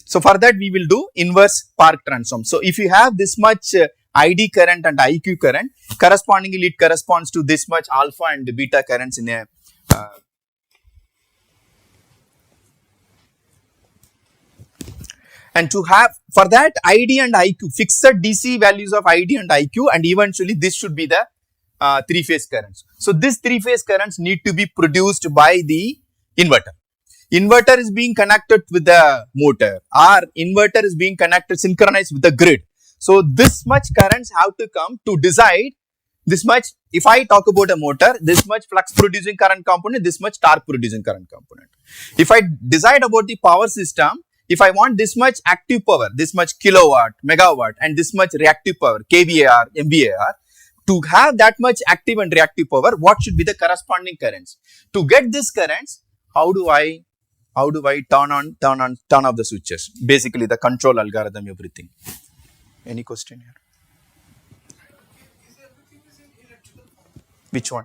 So for that we will do inverse Spark transform. So if you have this much ID current and IQ current, correspondingly it corresponds to this much alpha and beta currents in a and to have for that ID and IQ, fixed DC values of ID and IQ, and eventually this should be the 3-phase currents. So this 3-phase currents need to be produced by the inverter. Inverter is being connected with the motor, or inverter is being connected, synchronized with the grid. So this much currents have to come to decide this much. If I talk about a motor, this much flux producing current component, this much torque producing current component. If I decide about the power system, if I want this much active power, this much kilowatt, megawatt, and this much reactive power, kVAR, MVAR, to have that much active and reactive power, what should be the corresponding currents? To get these currents, how do I turn off the switches? Basically, the control algorithm, everything. Any question here? Which one?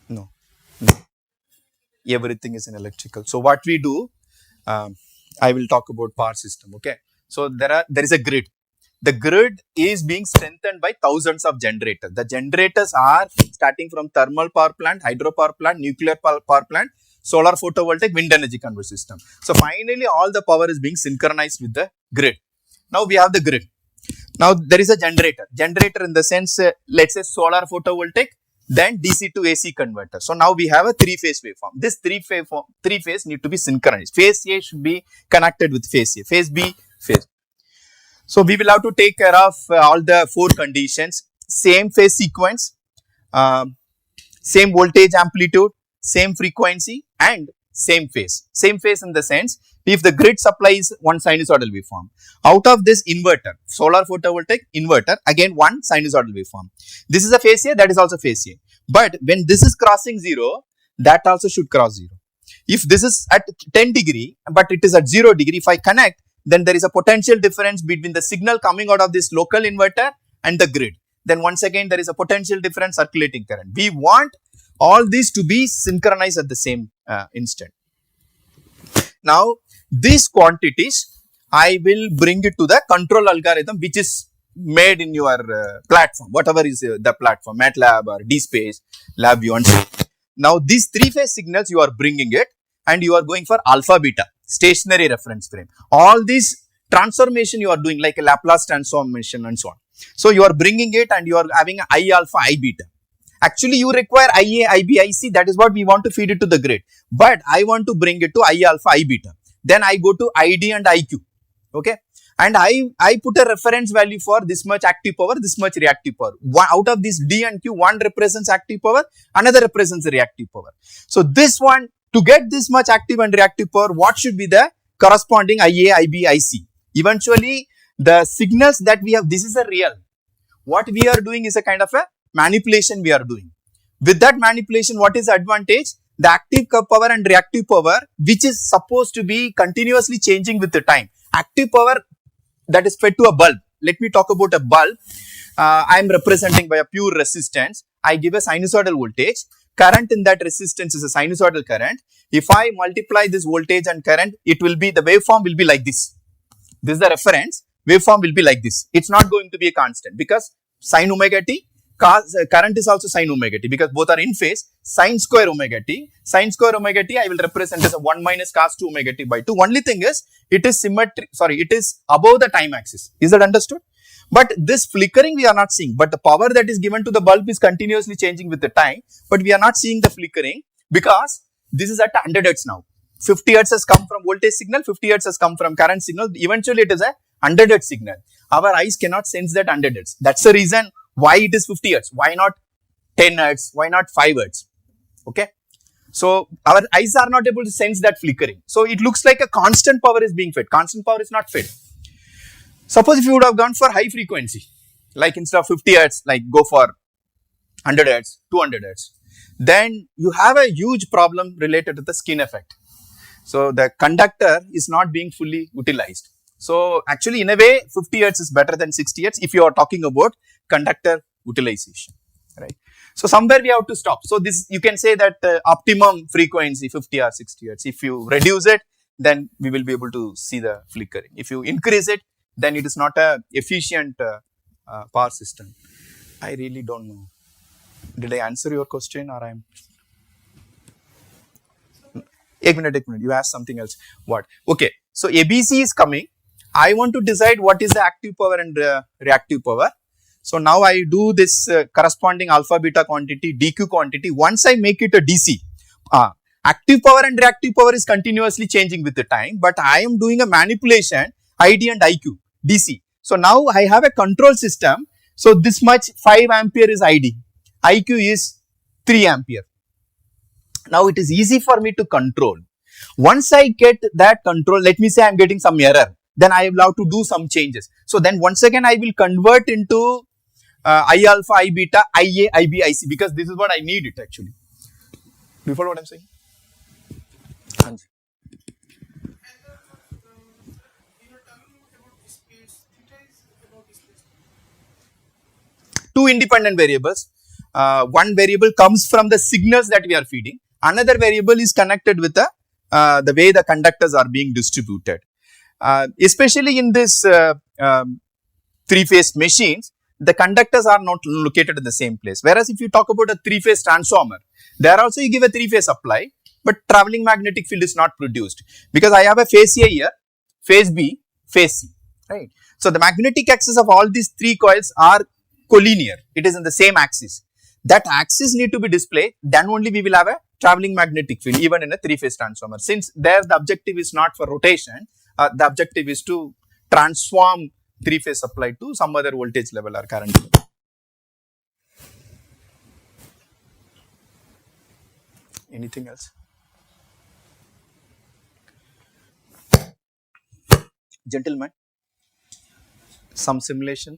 No. Everything is in electrical. So what we do, I will talk about power system. Okay. So there is a grid. The grid is being strengthened by thousands of generators. The generators are starting from thermal power plant, hydropower plant, nuclear power plant, solar photovoltaic, wind energy conversion system. So finally all the power is being synchronized with the grid. Now we have the grid. Now there is a generator. Generator in the sense, let's say solar photovoltaic, then DC to AC converter. So now we have a 3-phase waveform. This 3-phase need to be synchronized. Phase A should be connected with phase A, phase B, phase. So we will have to take care of all the 4 conditions: same phase sequence, same voltage amplitude, same frequency, and same phase. Same phase in the sense, if the grid supplies one sinusoidal waveform, out of this inverter, solar photovoltaic inverter, again one sinusoidal waveform. This is a phase A, that is also phase A. But when this is crossing 0, that also should cross 0. If this is at 10 degree, but it is at 0 degree, if I connect, then there is a potential difference between the signal coming out of this local inverter and the grid. Then once again, there is a potential difference circulating current. We want all these to be synchronized at the same instant. Now, these quantities, I will bring it to the control algorithm, which is made in your platform, whatever is the platform, MATLAB or DSpace, LabVIEW and so on. Now these three-phase signals you are bringing it and you are going for alpha beta, stationary reference frame. All these transformation you are doing like a Laplace transformation and so on. So you are bringing it and you are having I alpha, I beta. Actually, you require IA, IB, IC. That is what we want to feed it to the grid. But I want to bring it to I alpha, I beta. Then I go to ID and IQ. Okay. And I put a reference value for this much active power, this much reactive power. One, out of this D and Q, one represents active power, another represents reactive power. So this one, to get this much active and reactive power, what should be the corresponding IA, IB, IC? Eventually, the signals that we have, this is a real. What we are doing is a kind of a manipulation we are doing. With that manipulation, what is the advantage? The active power and reactive power, which is supposed to be continuously changing with the time. Active power that is fed to a bulb. Let me talk about a bulb. I am representing by a pure resistance. I give a sinusoidal voltage. Current in that resistance is a sinusoidal current. If I multiply this voltage and current, it will be, the waveform will be like this. This is the reference. Waveform will be like this. It's not going to be a constant because sin omega t, current is also sin omega t because both are in phase. Sin square omega t, I will represent as a 1 minus cos 2 omega t by 2. Only thing is, it is symmetric, it is above the time axis. Is that understood? But this flickering we are not seeing, but the power that is given to the bulb is continuously changing with the time, but we are not seeing the flickering because this is at 100 Hz now. 50 Hz has come from voltage signal, 50 Hz has come from current signal, eventually it is a 100 Hz signal. Our eyes cannot sense that 100 Hz. That's the reason why it is 50 Hz. Why not 10 Hz? Why not 5 Hz? Okay. So our eyes are not able to sense that flickering. So it looks like a constant power is being fed. Constant power is not fed. Suppose if you would have gone for high frequency, like instead of 50 Hz, like go for 100 Hz, 200 Hz, then you have a huge problem related to the skin effect. So the conductor is not being fully utilized. So actually in a way 50 Hz is better than 60 Hz if you are talking about conductor utilization, right? So somewhere we have to stop. So this, you can say that optimum frequency 50 or 60 Hz. If you reduce it, then we will be able to see the flickering. If you increase it, then it is not a efficient power system. I really don't know. Did I answer your question or I'm... Ek minute, you asked something else. What? Okay. So ABC is coming. I want to decide what is the active power and reactive power. So now I do this corresponding alpha beta quantity, DQ quantity. Once I make it a DC, active power and reactive power is continuously changing with the time, but I am doing a manipulation ID and IQ, DC. So now I have a control system. So this much 5 ampere is ID, IQ is 3 ampere. Now it is easy for me to control. Once I get that control, let me say I am getting some error, then I will have to do some changes. So then once again I will convert into I alpha, I beta, IA, IB, IC because this is what I need it actually. Do you follow what I am saying? Two independent variables. One variable comes from the signals that we are feeding. Another variable is connected with the way the conductors are being distributed. Especially in this three-phase machines, the conductors are not located in the same place. Whereas if you talk about a three-phase transformer, there also you give a three-phase supply, but traveling magnetic field is not produced because I have a phase A here, phase B, phase C, right? So the magnetic axis of all these three coils are collinear. It is in the same axis. That axis need to be displayed, then only we will have a traveling magnetic field even in a three-phase transformer. Since there the objective is not for rotation, the objective is to transform three-phase supply to some other voltage level or current level. Anything else? Gentlemen, some simulation.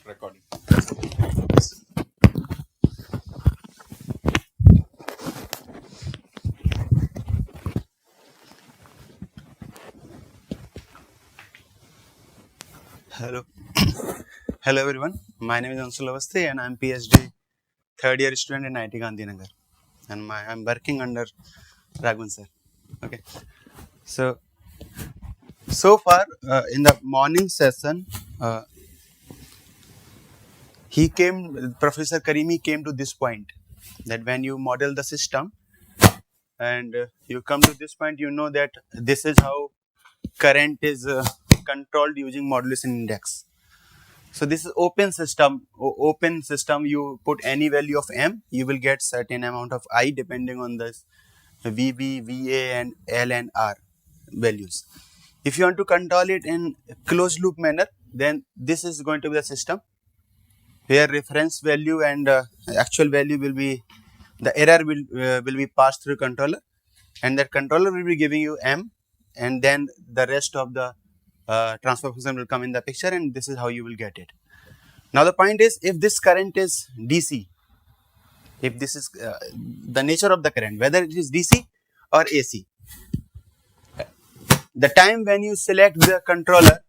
Recording. Hello. Hello everyone. My name is Anshul Avasthi and I am PhD third year student in IIT Gandhinagar. And I am working under Raghavan sir. Okay. So far in the morning session, Professor Karimi came to this point that when you model the system and you come to this point, you know that this is how current is controlled using modulation index. So this is open system. Open system. You put any value of m, you will get certain amount of I depending on this VB, VA, and L and R values. If you want to control it in closed loop manner, then this is going to be the system where reference value and actual value will be the error will be passed through controller, and that controller will be giving you m, and then the rest of the transfer function will come in the picture, and this is how you will get it. Now the point is, if this current is DC, if this is the nature of the current, whether it is DC or AC, the time when you select the controller,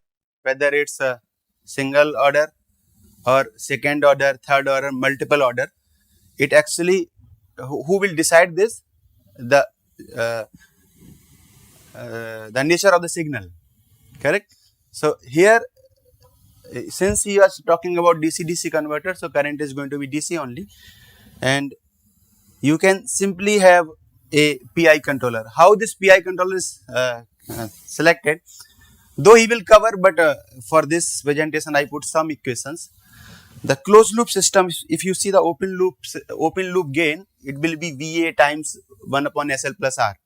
whether it's a single order or second order, third order, multiple order, it actually, who will decide this? The nature of the signal, correct? So here, since you are talking about DC-DC converter, so current is going to be DC only, and you can simply have a PI controller. How this PI controller is selected, though he will cover, but for this presentation I put some equations. The closed loop system, if you see the open loop gain, it will be VA times 1 upon SL plus R.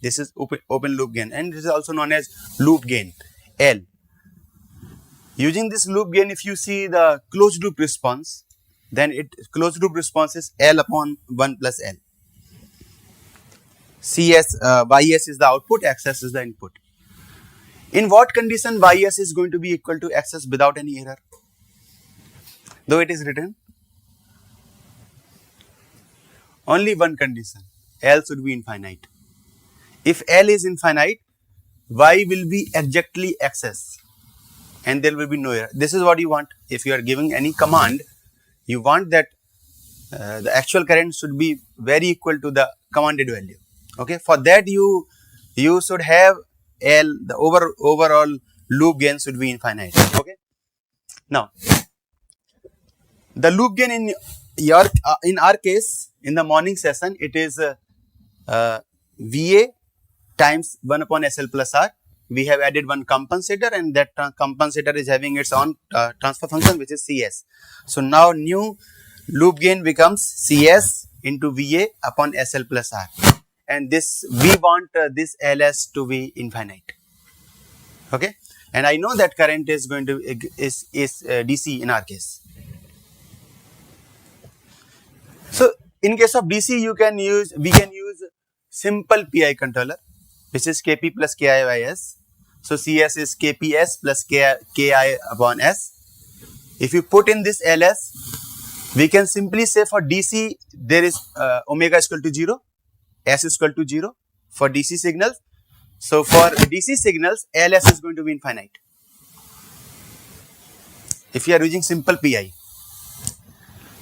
This is open loop gain, and this is also known as loop gain, L. Using this loop gain, if you see the closed loop response, then closed loop response is L upon 1 plus L. CS, YS is the output, XS is the input. In what condition YS is going to be equal to XS without any error? Though it is written, only one condition, L should be infinite. If L is infinite, Y will be exactly XS, and there will be no error. This is what you want. If you are giving any command, you want that the actual current should be very equal to the commanded value. Okay, for that you should have L, the overall loop gain should be infinite. Okay, now the loop gain in our case, in the morning session, it is VA times 1 upon SL plus R. We have added one compensator, and that compensator is having its own transfer function, which is CS. So now new loop gain becomes CS into VA upon SL plus R, and this we want this LS to be infinite. Okay, and I know that current is going to is DC in our case. So in case of DC, we can use simple PI controller, which is Kp plus KIYS. So CS is KPS plus KI upon S. If you put in this LS, we can simply say for DC there is omega is equal to 0, S is equal to 0 for DC signals. So for DC signals, LS is going to be infinite. If you are using simple PI.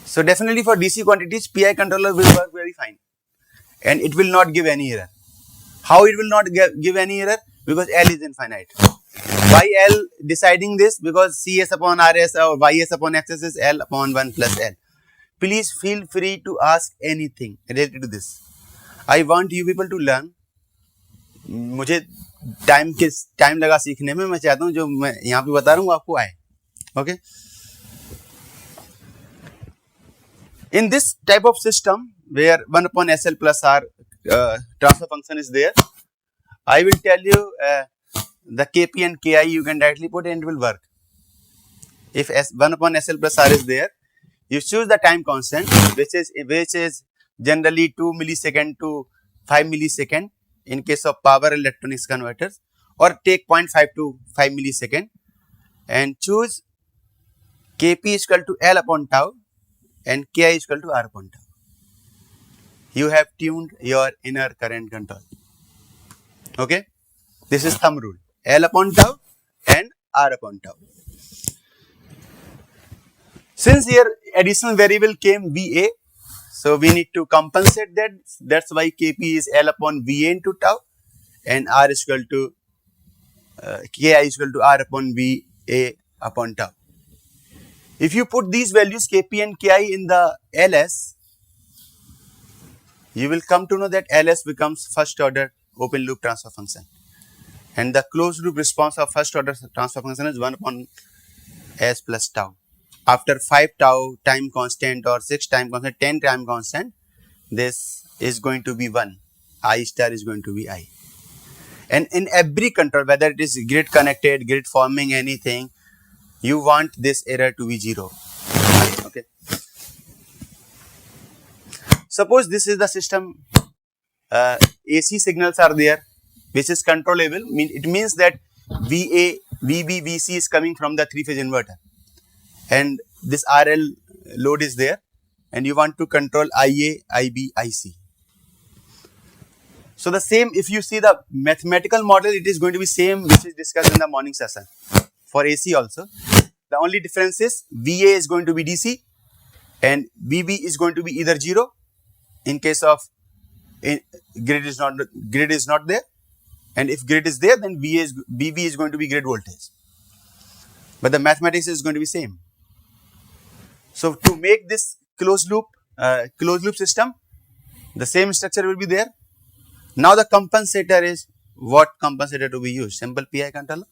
So definitely for DC quantities, PI controller will work very fine, and it will not give any error. How it will not give any error? Because L is infinite. Why L deciding this? Because CS upon RS or YS upon XS is L upon 1 plus L. Please feel free to ask anything related to this. I want you people to learn. मुझे time लगा सीखने में, मैं चाहता हूँ जो मैं यहाँ पे बता रहा हूँ आपको आए. Okay. In this type of system where 1 upon SL plus R transfer function is there, I will tell you the Kp and Ki you can directly put and it will work. If 1 upon SL plus R is there, you choose the time constant, which is generally 2 millisecond to 5 millisecond in case of power electronics converters, or take 0.5 to 5 millisecond, and choose Kp is equal to L upon tau and Ki is equal to R upon tau. You have tuned your inner current control. Okay, this is thumb rule: L upon tau and R upon tau. Since here additional variable came Va, so we need to compensate that. That's why Kp is L upon Va into tau and R is equal to Ki is equal to R upon Va upon tau. If you put these values Kp and Ki in the Ls, you will come to know that Ls becomes first order open loop transfer function, and the closed loop response of first order transfer function is 1 upon S plus tau. After 5 tau time constant or 6 time constant, 10 time constant, this is going to be 1. I star is going to be I. And in every control, whether it is grid connected, grid forming anything, you want this error to be 0. Okay. Suppose this is the system, AC signals are there, which is controllable. It means that VA, VB, VC is coming from the 3-phase inverter, and this RL load is there, and you want to control IA, IB, IC. So the same, if you see the mathematical model, it is going to be same which is discussed in the morning session for AC also. The only difference is VA is going to be DC and VB is going to be either 0 in case of grid is not there, and if grid is there, then VB is going to be grid voltage. But the mathematics is going to be same. So to make this closed loop system, the same structure will be there. Now the compensator is, what compensator to be used? Simple PI controller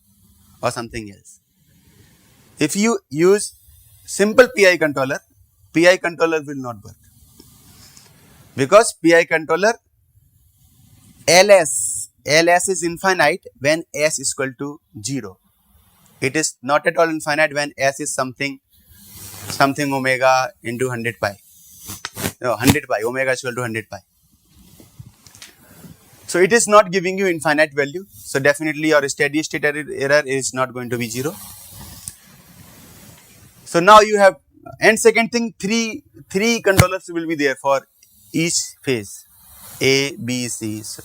or something else? If you use simple PI controller will not work, because PI controller LS is infinite when S is equal to 0. It is not at all infinite when S is something omega into 100 pi. No, 100 pi, omega is equal to 100 pi. So it is not giving you infinite value. So definitely your steady state error is not going to be 0. So now you have, and second thing, three controllers will be there for each phase, A, B, C. So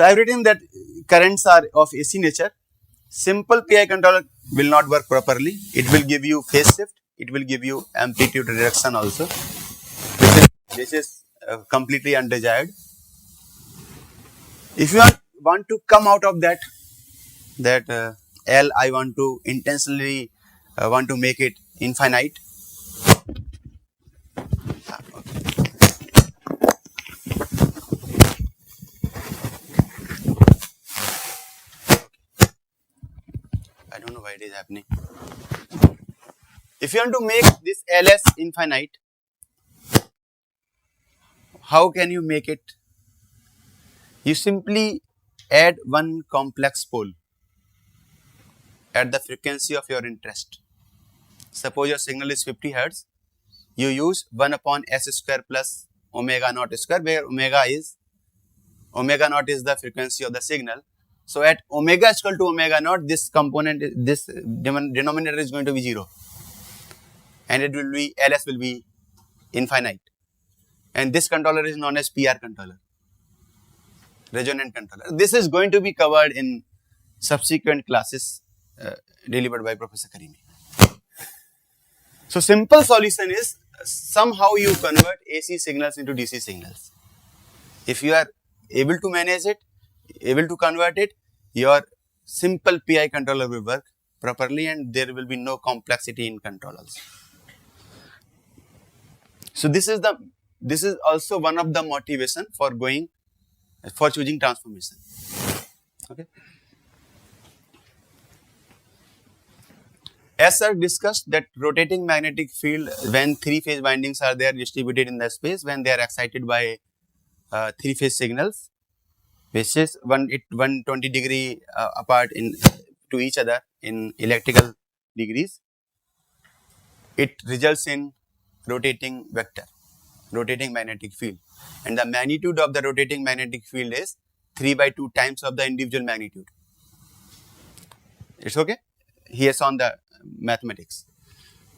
I have written that currents are of AC nature. Simple PI controller will not work properly. It will give you phase shift. It will give you amplitude reduction also, which is completely undesired. If you want to come out of that L, I want to intentionally want to make it infinite. I don't know why it is happening. If you want to make this LS infinite, how can you make it? You simply add one complex pole at the frequency of your interest. Suppose your signal is 50 Hz, you use 1 upon S square plus omega naught square, where omega naught is the frequency of the signal. So at omega is equal to omega naught, this component, this denominator is going to be 0, and it will be, LS will be infinite. And this controller is known as PR controller, resonant controller. This is going to be covered in subsequent classes delivered by Professor Karimi. So simple solution is, somehow you convert AC signals into DC signals. If you are able to manage it, able to convert it, your simple PI controller will work properly, and there will be no complexity in control also. So this is also one of the motivation for choosing transformation. Okay. As I discussed, that rotating magnetic field, when 3-phase windings are there distributed in the space, when they are excited by 3-phase signals, which is 120 degree apart to each other in electrical degrees, it results in rotating vector, rotating magnetic field, and the magnitude of the rotating magnetic field is 3/2 times of the individual magnitude. It's okay. Here's on the mathematics.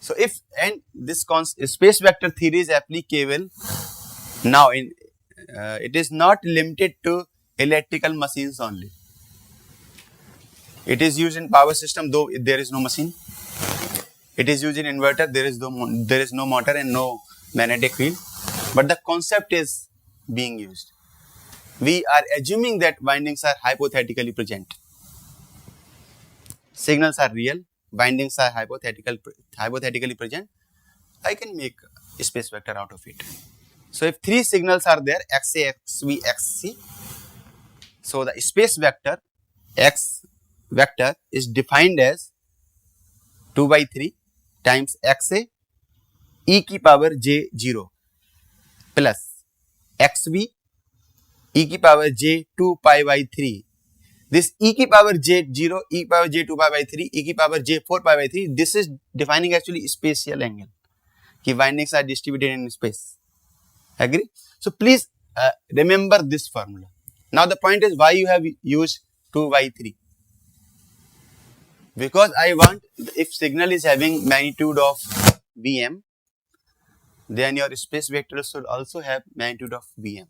So if and this space vector theory is applicable now in it is not limited to electrical machines only. It is used in power system, though there is no machine. It is used in inverter. There is no motor and no magnetic field. But the concept is being used. We are assuming that windings are hypothetically present. Signals are real. Windings are hypothetically present. I can make a space vector out of it. So if three signals are there, XA, XB, XC, so the space vector X vector is defined as 2 by 3 times XA e की power j0 plus XB e की power j2 pi by 3. This e की power j0, e की power j2 pi by 3, e की power j4 pi by 3, this is defining actually spatial angle. कि windings are distributed in space. Agree? So please remember this formula. Now the point is why you have used 2 by 3. Because I want, if signal is having magnitude of Vm, then your space vector should also have magnitude of Vm.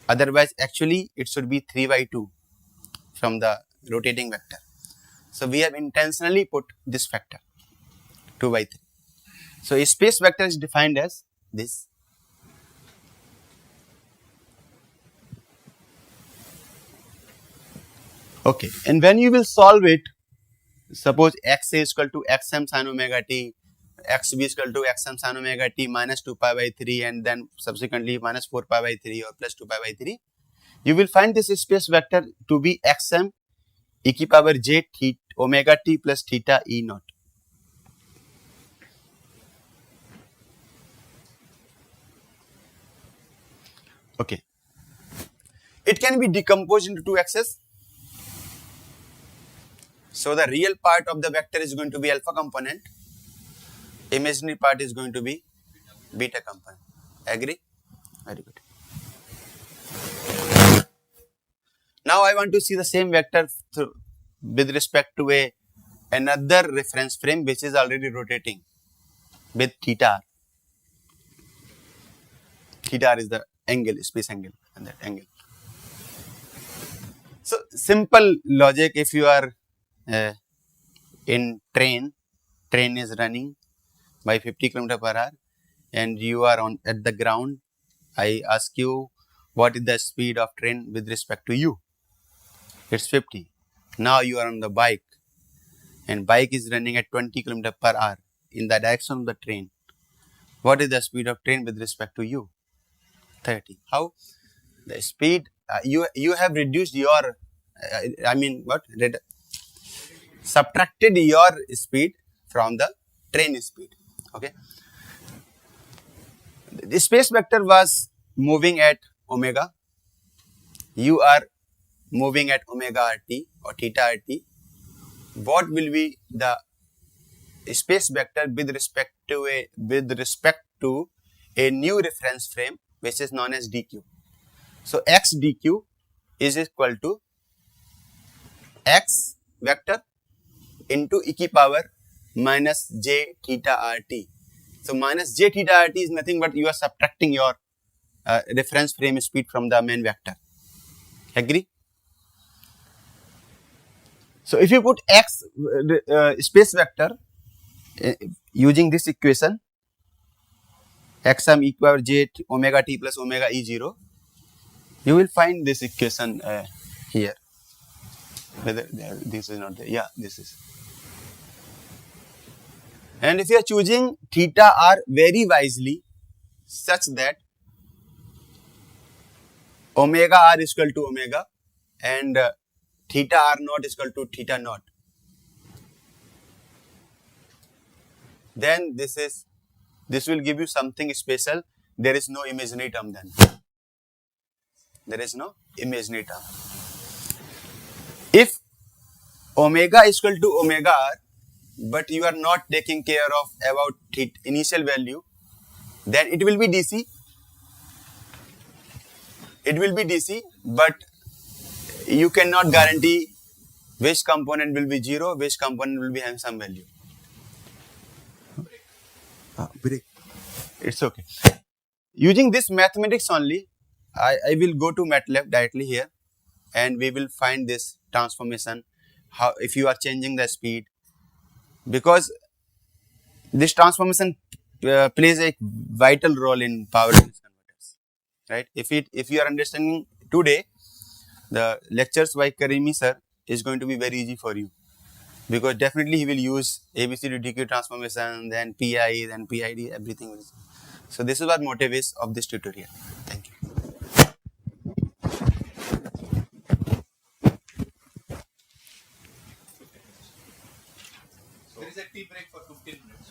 Otherwise, actually, it should be 3 by 2 from the rotating vector. So we have intentionally put this factor, 2 by 3. So a space vector is defined as this. Okay, and when you will solve it, suppose x is equal to xm sin omega t, xb is equal to xm sin omega t minus 2 pi by 3 and then subsequently minus 4 pi by 3 or plus 2 pi by 3, you will find this space vector to be xm e की power j theta omega t plus theta e naught. Okay, it can be decomposed into two axes. So the real part of the vector is going to be alpha component. Imaginary part is going to be beta component. Agree? Very good. Now I want to see the same vector with respect to another reference frame which is already rotating with theta r. Theta r is the angle, space angle, and that angle. So simple logic, if you are in train is running by 50 km per hour and you are at the ground, I ask you what is the speed of train with respect to you. It's 50. Now you are on the bike and bike is running at 20 km per hour in the direction of the train. What is the speed of train with respect to you? 30. How? The speed, you have reduced your, subtracted your speed from the train speed. Okay. The space vector was moving at omega. You are moving at omega rt or theta rt. What will be the space vector with respect to a new reference frame which is known as dq? So x dq is equal to x vector into e की power minus j theta rt. So minus j theta rt is nothing but you are subtracting your reference frame speed from the main vector. Agree? So if you put x space vector using this equation, xm e power j omega t plus omega e0, you will find this equation here. Whether this is not there, yeah, this is. And if you are choosing theta r very wisely, such that omega r is equal to omega and theta r naught is equal to theta naught, then this will give you something special. There is no imaginary term then. There is no imaginary term. If omega is equal to omega r, but you are not taking care of about initial value, then it will be DC. It will be DC, but you cannot guarantee which component will be 0, which component will be having some value. Break. It's okay. Using this mathematics only, I will go to MATLAB directly here, and we will find this transformation, how if you are changing the speed, because this transformation plays a vital role in power converters, right? If you are understanding today, the lectures by Karimi sir is going to be very easy for you, because definitely he will use ABC to DQ transformation, then PI, then PID, everything. So this is what motive is of this tutorial. Thank you. There is a tea break for 15 minutes.